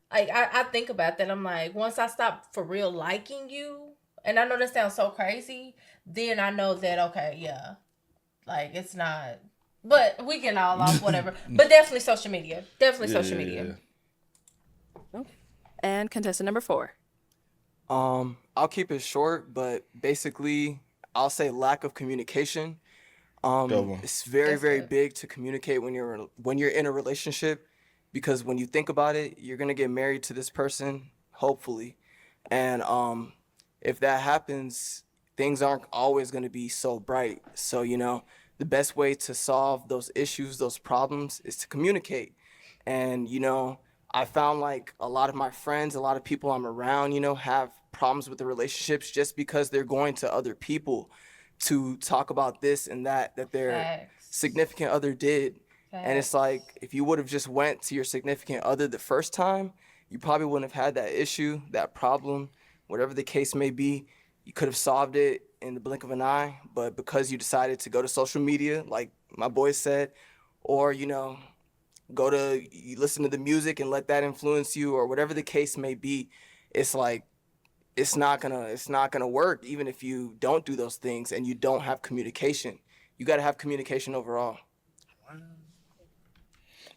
I think about that. I'm like, once I stop for real liking you, and I know that sounds so crazy, then I know that, okay, yeah, like it's not, but we can all off whatever. But definitely social media. Social media. And contestant number 4. I'll keep it short, but basically I'll say lack of communication. It's very big to communicate when you're in a relationship, because when you think about it, you're gonna get married to this person, hopefully, and if that happens, things aren't always gonna be so bright. So the best way to solve those issues, those problems, is to communicate. And I found like a lot of my friends, a lot of people I'm around, have problems with the relationships just because they're going to other people to talk about this and that their significant other did. And it's like, if you would have just went to your significant other the first time, you probably wouldn't have had that issue, that problem, whatever the case may be. You could have solved it in the blink of an eye, but because you decided to go to social media, like my boy said, or you listen to the music and let that influence you, or whatever the case may be, it's like it's not gonna work, even if you don't do those things and you don't have communication. You got to have communication overall.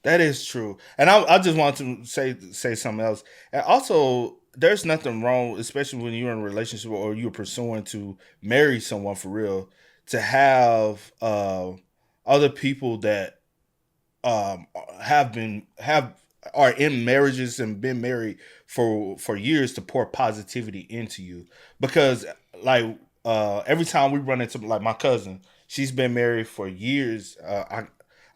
That is true. And I just want to say something else. And also, there's nothing wrong, especially when you're in a relationship or you're pursuing to marry someone for real, to have other people that are in marriages and been married for years to pour positivity into you. Because like every time we run into, like, my cousin, she's been married for years.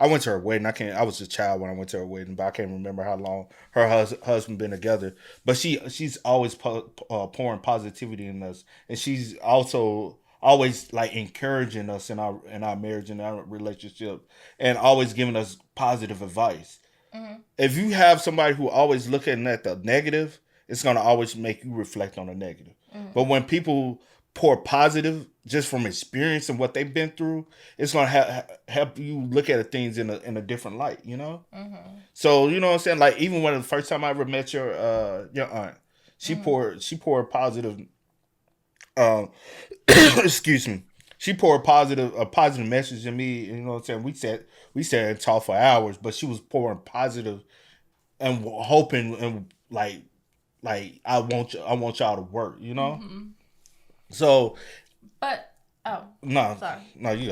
I went to her wedding. I was a child when I went to her wedding, but I can't remember how long her husband been together. But she's always pouring positivity in us, and she's also always like encouraging us in our marriage and our relationship, and always giving us positive advice. Mm-hmm. If you have somebody who always looking at the negative, it's gonna always make you reflect on the negative. Mm-hmm. But when people pour positive just from experience and what they've been through, it's gonna help you look at things in a different light, Mm-hmm. So you know what I'm saying? Like, even when the first time I ever met your aunt, she mm-hmm. poured positive. Excuse me. She poured a positive message in me. You know what I'm saying? We sat and talked for hours, but she was pouring positive and hoping and like I want y'all to work. Mm-hmm. So, but sorry. No, you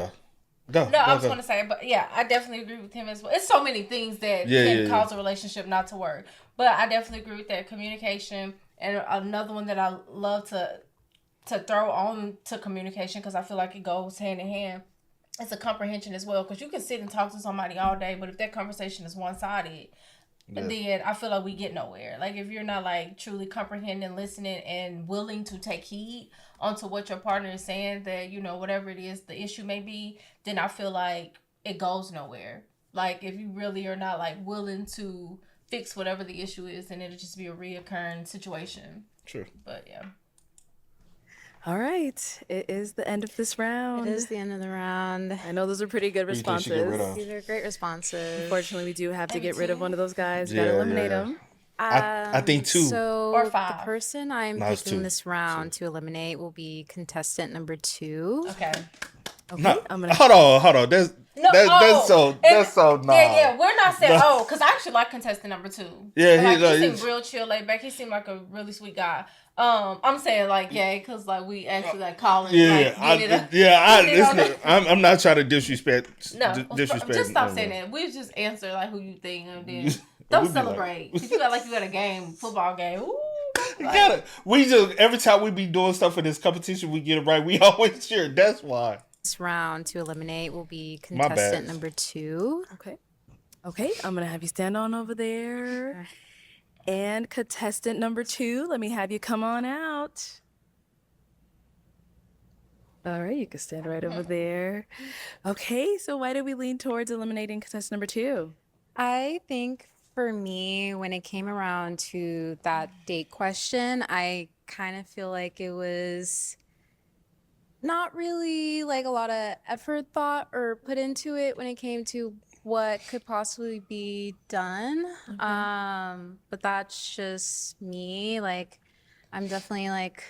go. No, I was going to say, but yeah, I definitely agree with him as well. It's so many things that can cause a relationship not to work, but I definitely agree with that. Communication, and another one that I love to throw on to communication, because I feel like it goes hand in hand. It's a comprehension as well, because you can sit and talk to somebody all day, but if that conversation is one-sided, then I feel like we get nowhere. Like, if you're not like truly comprehending, listening, and willing to take heed onto what your partner is saying, that whatever it is the issue may be, then I feel like it goes nowhere. Like, if you really are not like willing to fix whatever the issue is, then it'll just be a reoccurring situation. True. But yeah. All right. It is the end of this round. It is the end of the round. I know those are pretty good responses. These are great responses. Unfortunately, we do have to get rid of one of those guys. Gotta eliminate them. I think 2. So or 5. The person I'm picking this round to eliminate will be contestant number 2. Okay. No, hold on. No, That's so nah. Yeah, we're not saying because I actually like contestant number 2. Yeah, he seemed real chill, laid back. He seemed like a really sweet guy. I'm saying like because like we actually like calling. I'm not trying to disrespect. Just stop saying that. We just answer like who you think, and then don't celebrate because you got like you got a game, football game. Ooh. We just every time we be doing stuff in this competition, we get it right. We always cheer. That's why. This round to eliminate will be contestant number 2. Okay, I'm gonna have you stand on over there. And contestant number 2, let me have you come on out. All right, you can stand right over there. Okay, so why did we lean towards eliminating contestant number 2? I think for me, when it came around to that date question, I kind of feel like it was not really like a lot of effort, thought, or put into it when it came to what could possibly be done. But that's just me. Like, I'm definitely like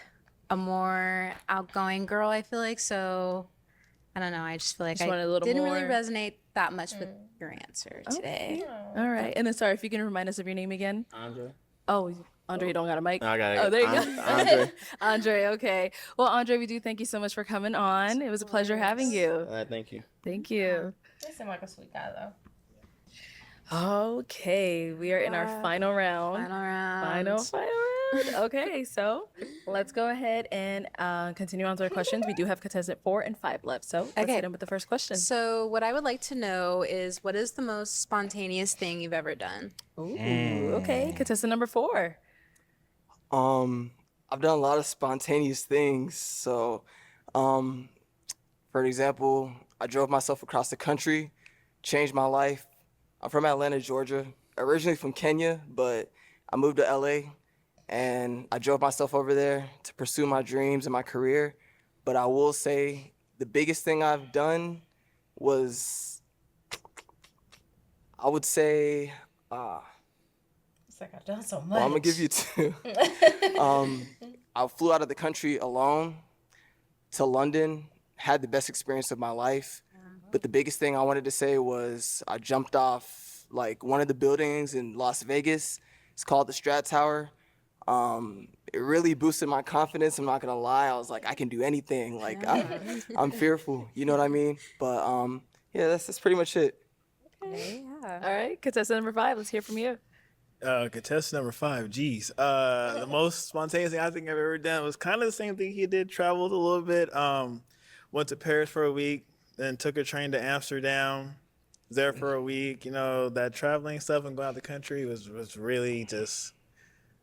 a more outgoing girl, I feel like. So I don't know. I just feel like I didn't really resonate that much with your answer today. All right. And then sorry, if you can remind us of your name again. Andre. Oh, Andre, you don't got a mic? I got it. Oh, there you go. Andre. Andre, okay. Well, Andre, we do thank you so much for coming on. It was a pleasure having you. Thank you. Thank you. You seem like a sweet guy, though. Okay, we are in our final round. Final round. Okay, so let's go ahead and continue on to our questions. We do have contestant 4 and 5 left, so let's hit them with the first question. So what I would like to know is, what is the most spontaneous thing you've ever done? Ooh, okay. Contestant number 4. I've done a lot of spontaneous things. So, for example, I drove myself across the country, changed my life. I'm from Atlanta, Georgia, originally from Kenya, but I moved to LA and I drove myself over there to pursue my dreams and my career. But I will say the biggest thing I've done was, I would say, it's like I've done so much. Well, I'm gonna give you 2. I flew out of the country alone to London, had the best experience of my life. But the biggest thing I wanted to say was I jumped off like one of the buildings in Las Vegas. It's called the Strat Tower. It really boosted my confidence. I'm not gonna lie. I was like, I can do anything. Like I'm fearful. You know what I mean? But yeah, that's pretty much it. Okay. Yeah. All right, contestant number 5. Let's hear from you. Contestant number 5, geez. The most spontaneous thing I think I've ever done was kind of the same thing he did, traveled a little bit. Went to Paris for a week, then took a train to Amsterdam, was there for a week. You know, that traveling stuff and going out the country was really just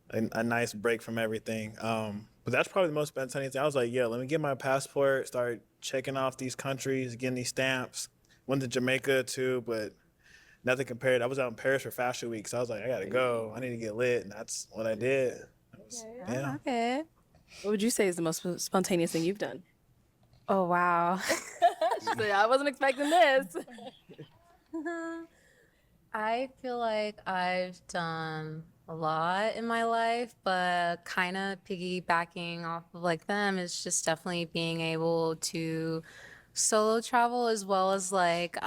a nice break from everything. But that's probably the most spontaneous thing. I was like, yeah, let me get my passport, start checking off these countries, getting these stamps. Went to Jamaica too, but nothing compared. I was out in Paris for Fashion Week, so I was like, I gotta go. I need to get lit, and that's what I did. Yeah. Okay. What would you say is the most spontaneous thing you've done? Oh, wow. So, I wasn't expecting this. I feel like I've done a lot in my life, but kind of piggybacking off of like them is just definitely being able to solo travel, as well as like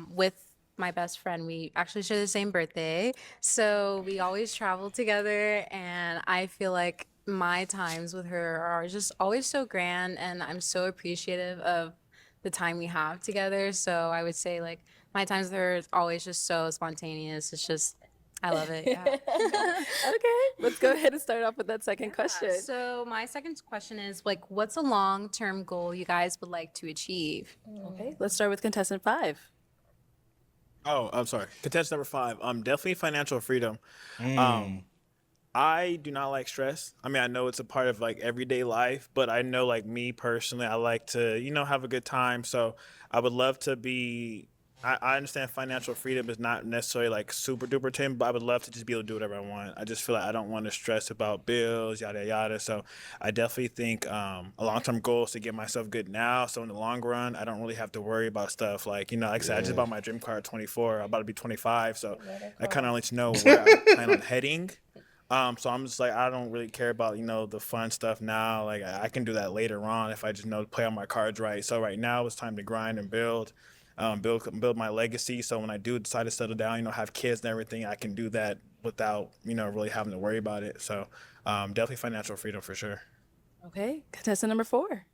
with my best friend. We actually share the same birthday, so we always travel together, and I feel like my times with her are just always so grand, and I'm so appreciative of the time we have together. So I would say like my times with her is always just so spontaneous. It's just, I love it. Yeah. Okay, let's go ahead and start off with that second question. So my second question is like, what's a long-term goal you guys would like to achieve? Okay, let's start with contestant 5. Oh, I'm sorry. Contestant number 5. Definitely financial freedom. I do not like stress. I mean, I know it's a part of like everyday life, but I know like me personally, I like to, have a good time. So I would love to be, I understand financial freedom is not necessarily like super duper tin, but I would love to just be able to do whatever I want. I just feel like I don't want to stress about bills, yada, yada. So I definitely think a long-term goal is to get myself good now. So in the long run, I don't really have to worry about stuff like, like I said, I just bought my dream car at 24. I'm about to be 25. So I kind of let you know where I plan on heading. So I'm just like, I don't really care about, the fun stuff now. Like I can do that later on if I just play on my cards right. So right now it's time to grind and build. build my legacy. So when I do decide to settle down, have kids and everything, I can do that without, really having to worry about it. So definitely financial freedom for sure. Okay, contestant number 4.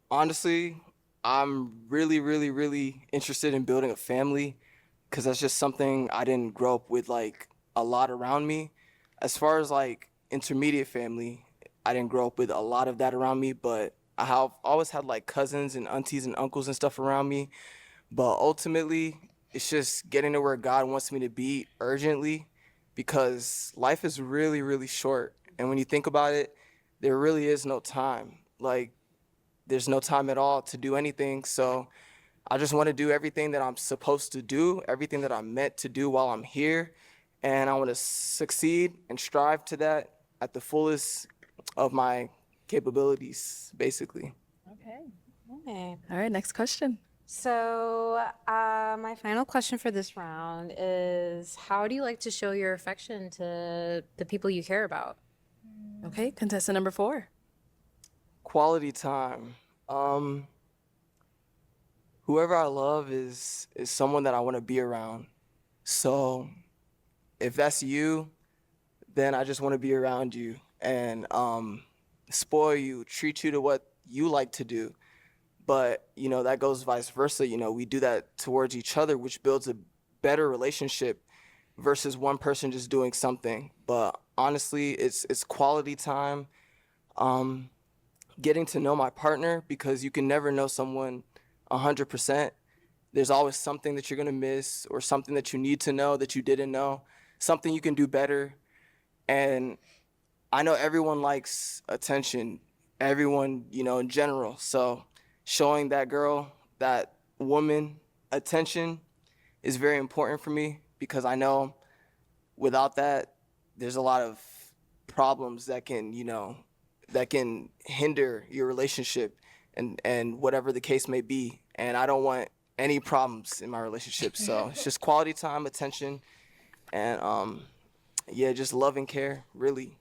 Honestly, I'm really, really, really interested in building a family because that's just something I didn't grow up with like a lot around me. As far as like intermediate family, I didn't grow up with a lot of that around me, but I have always had like cousins and aunties and uncles and stuff around me. But ultimately, it's just getting to where God wants me to be urgently because life is really, really short. And when you think about it, there really is no time. Like, there's no time at all to do anything. So I just want to do everything that I'm supposed to do, everything that I'm meant to do while I'm here. And I want to succeed and strive to that at the fullest of my capabilities, basically. Okay. All right, next question. So, my final question for this round is, how do you like to show your affection to the people you care about? Okay, contestant number 4. Quality time. Whoever I love is someone that I want to be around. So if that's you, then I just want to be around you and spoil you, treat you to what you like to do. But, that goes vice versa. We do that towards each other, which builds a better relationship versus one person just doing something. But honestly, it's quality time. Getting to know my partner, because you can never know someone 100%. There's always something that you're going to miss or something that you need to know that you didn't know, something you can do better. And I know everyone likes attention, everyone, in general. So showing that girl, that woman attention is very important for me because I know without that, there's a lot of problems that can, that can hinder your relationship and whatever the case may be. And I don't want any problems in my relationship. So it's just quality time, attention, and just love and care, really.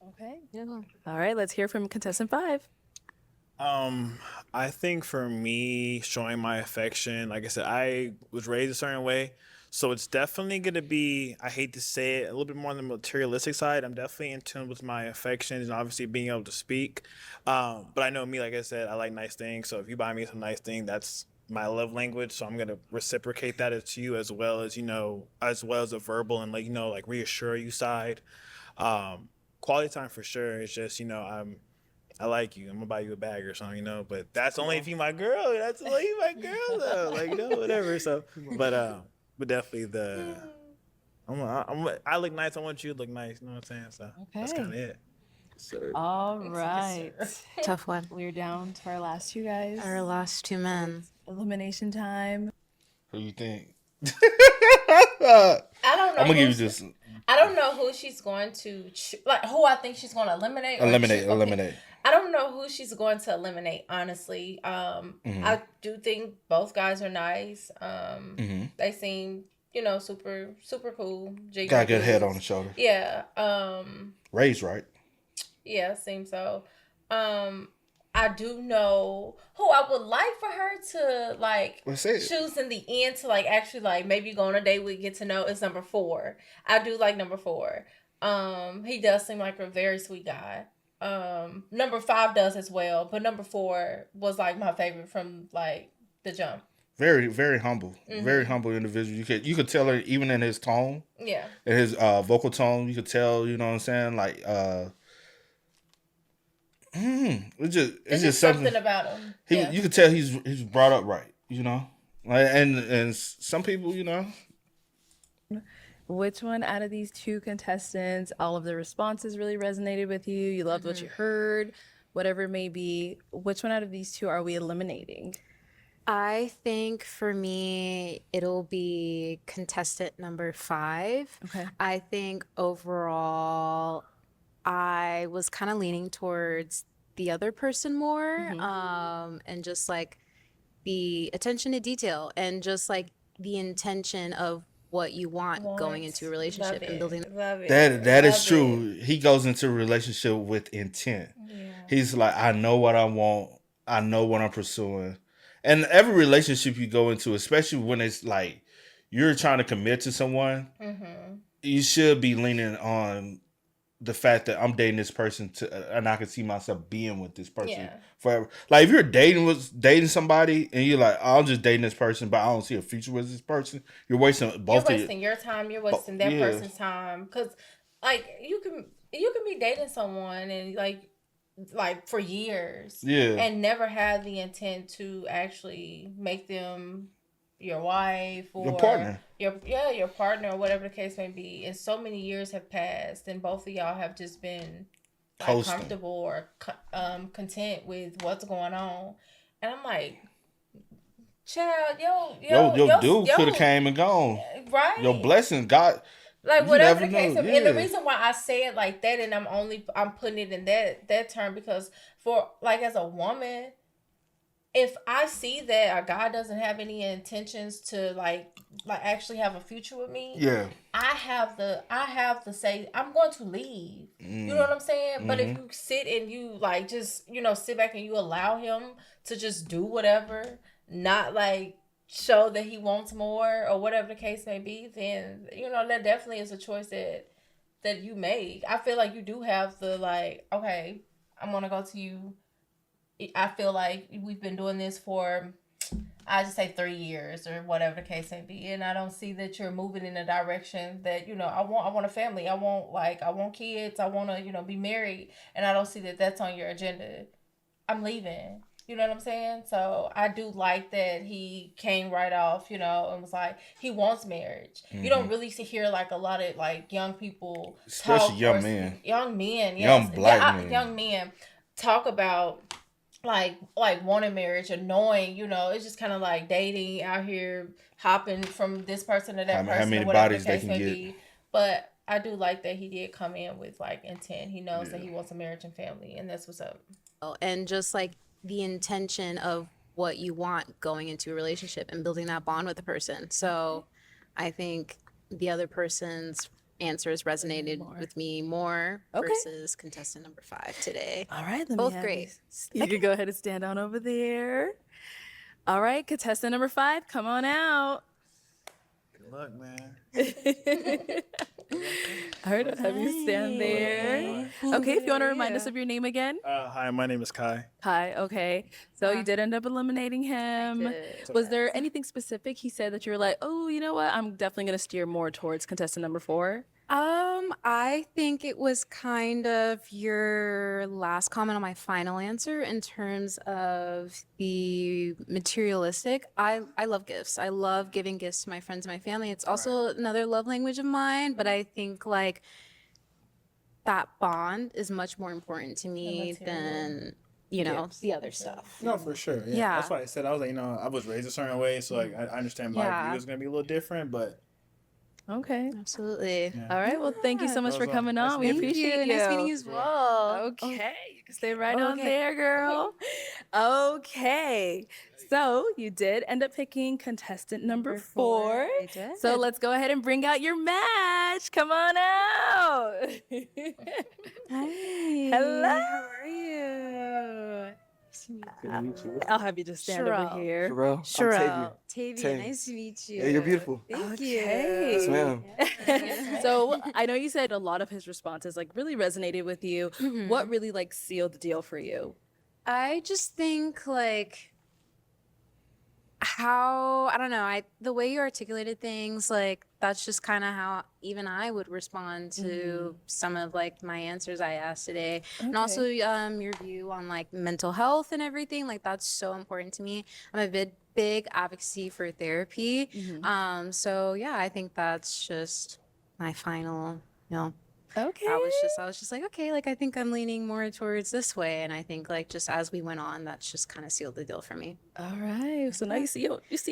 Okay. All right, let's hear from contestant 5. I think for me, showing my affection, like I said, I was raised a certain way. So it's definitely going to be, I hate to say it, a little bit more on the materialistic side. I'm definitely in tune with my affections and obviously being able to speak. But I know me, like I said, I like nice things. So if you buy me some nice thing, that's my love language. So I'm going to reciprocate that to you as well as, as well as a verbal and like reassure you side. Quality time for sure. It's just, I like you. I'm gonna buy you a bag or something, But that's only if you my girl. That's only if you my girl, though. Whatever. So, but definitely I look nice. I want you to look nice. You know what I'm saying? So that's kind of it. Sir. All right. Tough one. We're down to our last 2 guys. Our last 2 men. Elimination time. Who you think? I don't know. I'm gonna give you this. I don't know who she's going to who I think she's going to eliminate. Eliminate. I don't know who she's going to eliminate, honestly. I do think both guys are nice. They seem, super, super cool. Got a good head on the shoulder. Yeah. Raised right. Yeah, seems so. I do know who I would like for her to choose in the end to actually maybe go on a date with, get to know, is number 4. I do like number 4. He does seem like a very sweet guy. Number 5 does as well, but number 4 was my favorite from the jump. Very, very humble. Very humble individual. You could tell her even in his tone. Yeah. In his vocal tone, you could tell, you know what I'm saying? It's just something about him. You could tell he's brought up right, and some people, Which one out of these 2 contestants, all of the responses really resonated with you? You loved what you heard, whatever it may be. Which one out of these 2 are we eliminating? I think for me, it'll be contestant number 5. Okay. I think overall, I was kind of leaning towards the other person more, and just the attention to detail and just the intention of what you want going into a relationship and building. That is true. He goes into a relationship with intent. Yeah. He's like, I know what I want. I know what I'm pursuing. And every relationship you go into, especially when it's like you're trying to commit to someone, you should be leaning on the fact that I'm dating this person and I can see myself being with this person forever. Like if you're dating somebody and you're like, oh, I'm just dating this person, but I don't see a future with this person, you're wasting your time. You're wasting that person's time. Because like you can be dating someone and like for years, and never have the intent to actually make them your wife or your partner. Your partner or whatever the case may be. And so many years have passed, and both of y'all have just been like comfortable or content with what's going on. And I'm like, child, your dude could have came and gone. Right. Your blessing, God. Like whatever the case, and the reason why I say it like that, and I'm putting it in that term because for like as a woman, if I see that a guy doesn't have any intentions to like actually have a future with me, I have to say I'm going to leave. You know what I'm saying? But if you sit and you like just sit back and you allow him to just do whatever, not like show that he wants more or whatever the case may be, then that definitely is a choice that you make. I feel like you do have the like, okay, I'm gonna go to you. I feel like we've been doing this for, I just say 3 years or whatever the case may be, and I don't see that you're moving in a direction that I want a family. I want kids. I want to be married, and I don't see that that's on your agenda. I'm leaving. You know what I'm saying? So I do like that he came right off, and was like, he wants marriage. You don't really hear like a lot of like young people, especially young men, young black men, young men talk about like wanting marriage or knowing, it's just kind of like dating out here, hopping from this person to that person, how many or whatever bodies the case they may can get. be. But I do like that he did come in with like intent. He knows that he wants a marriage and family, and that's what's up. And just like the intention of what you want going into a relationship and building that bond with the person. So I think the other person's answers resonated with me more versus contestant number 5 today. All right, both great. You can go ahead and stand on over there. All right, contestant number 5, come on out. Good luck, man. All right, I'll have you stand there. Okay, if you want to remind us of your name again. Hi, my name is Kai. Hi, okay. So you did end up eliminating him. Was there anything specific he said that you were like, oh, you know what? I'm definitely going to steer more towards contestant number 4? I think it was kind of your last comment on my final answer in terms of the materialistic. I love gifts. I love giving gifts to my friends and my family. It's also another love language of mine, but I think like that bond is much more important to me than the other stuff. No, for sure. Yeah. That's why I said, I was like, I was raised a certain way, so like I understand my view is gonna be a little different, but okay. Absolutely. Yeah. All right. Well, thank you so much for coming on. We appreciate you. Nice meeting you as well. Okay. You can stay right on there, girl. Okay. So you did end up picking contestant number 4. I did. So let's go ahead and bring out your match. Come on out. Hi. Hello. How are you? good to meet you. I'll have you just stand over here. Sherelle. Tavia, nice to meet you. Yeah, you're beautiful. Thank you. Yes, ma'am. So I know you said a lot of his responses like really resonated with you. What really like sealed the deal for you? I just think like how, I don't know, the way you articulated things, like that's just kind of how even I would respond to some of like my answers I asked today. And also your view on like mental health and everything, like that's so important to me. I'm a big advocacy for therapy. So yeah, I think that's just my final, Okay. I was just like, okay, like I think I'm leaning more towards this way, and I think like just as we went on, that's just kind of sealed the deal for me. All right. So now you see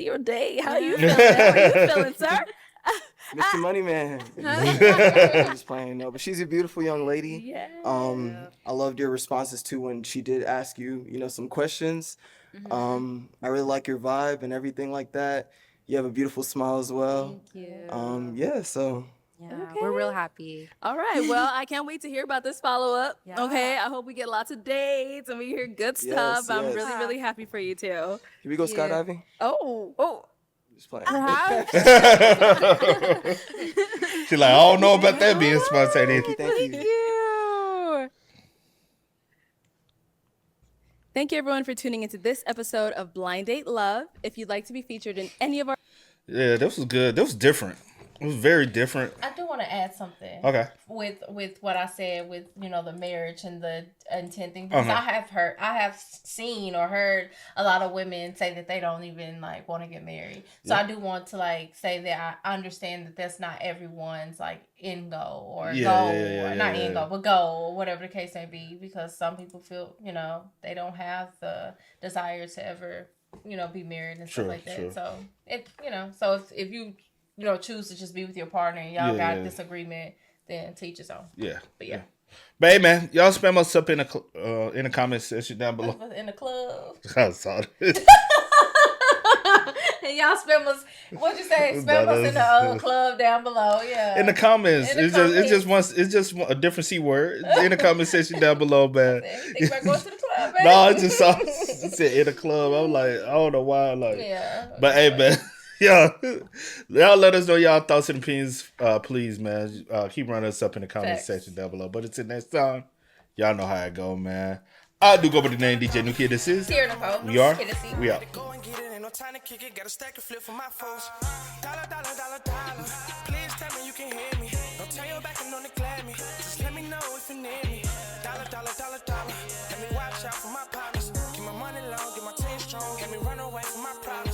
your day. How you feeling? How are you feeling, sir? Mr. Money Man. I'm just playing, no, but she's a beautiful young lady. Yeah. I loved your responses too when she did ask you, some questions. I really like your vibe and everything like that. You have a beautiful smile as well. Thank you. Yeah, so Yeah, we're real happy. All right. Well, I can't wait to hear about this follow up. Yeah. Okay. I hope we get lots of dates and we hear good stuff. Yes, I'm yes. really, really happy for you too. Can we go skydiving? Oh. Just playing. Perhaps. She's like, I don't know about that being spontaneous. Thank you. Thank you, everyone, for tuning into this episode of Blind Date Love. If you'd like to be featured in any of our Yeah, this was good. This was different. It was very different. I do want to add something. Okay. With what I said with the marriage and the intent thing, because I have seen or heard a lot of women say that they don't even like want to get married. So I do want to like say that I understand that that's not everyone's like end goal or goal or not end goal but goal or whatever the case may be, because some people feel they don't have the desire to ever be married and stuff like that. Sure. So if you choose to just be with your partner and y'all got disagreement, then teach his own. Yeah. But yeah. But hey, man, y'all spam us up in the comment section down below. In the club. I saw it. And y'all spam us. What'd you say? Spam us in the club down below. Yeah. In the comments. In the comments. It's just a different C word. In the comment section down below, man. Think about going to the club, man. No, I just saw it said in the club. I'm like, I don't know why. Yeah. But hey, man. Y'all let us know y'all thoughts and opinions, please, man. Keep running us up in the comment section down below. But until next time, y'all know how it go, man. I do go by the name DJ New Kid. This is Here, Nicole. We are. We out. Go and get it, ain't no time to kick it. Got a stack of flip for my foes. Dollar. Please tell me you can hear me. Don't turn your back and don't neglect me. Just let me know if you need me. Dollar. Let me watch out for my partners. Keep my money long, get my team strong. Let me run away from my problems.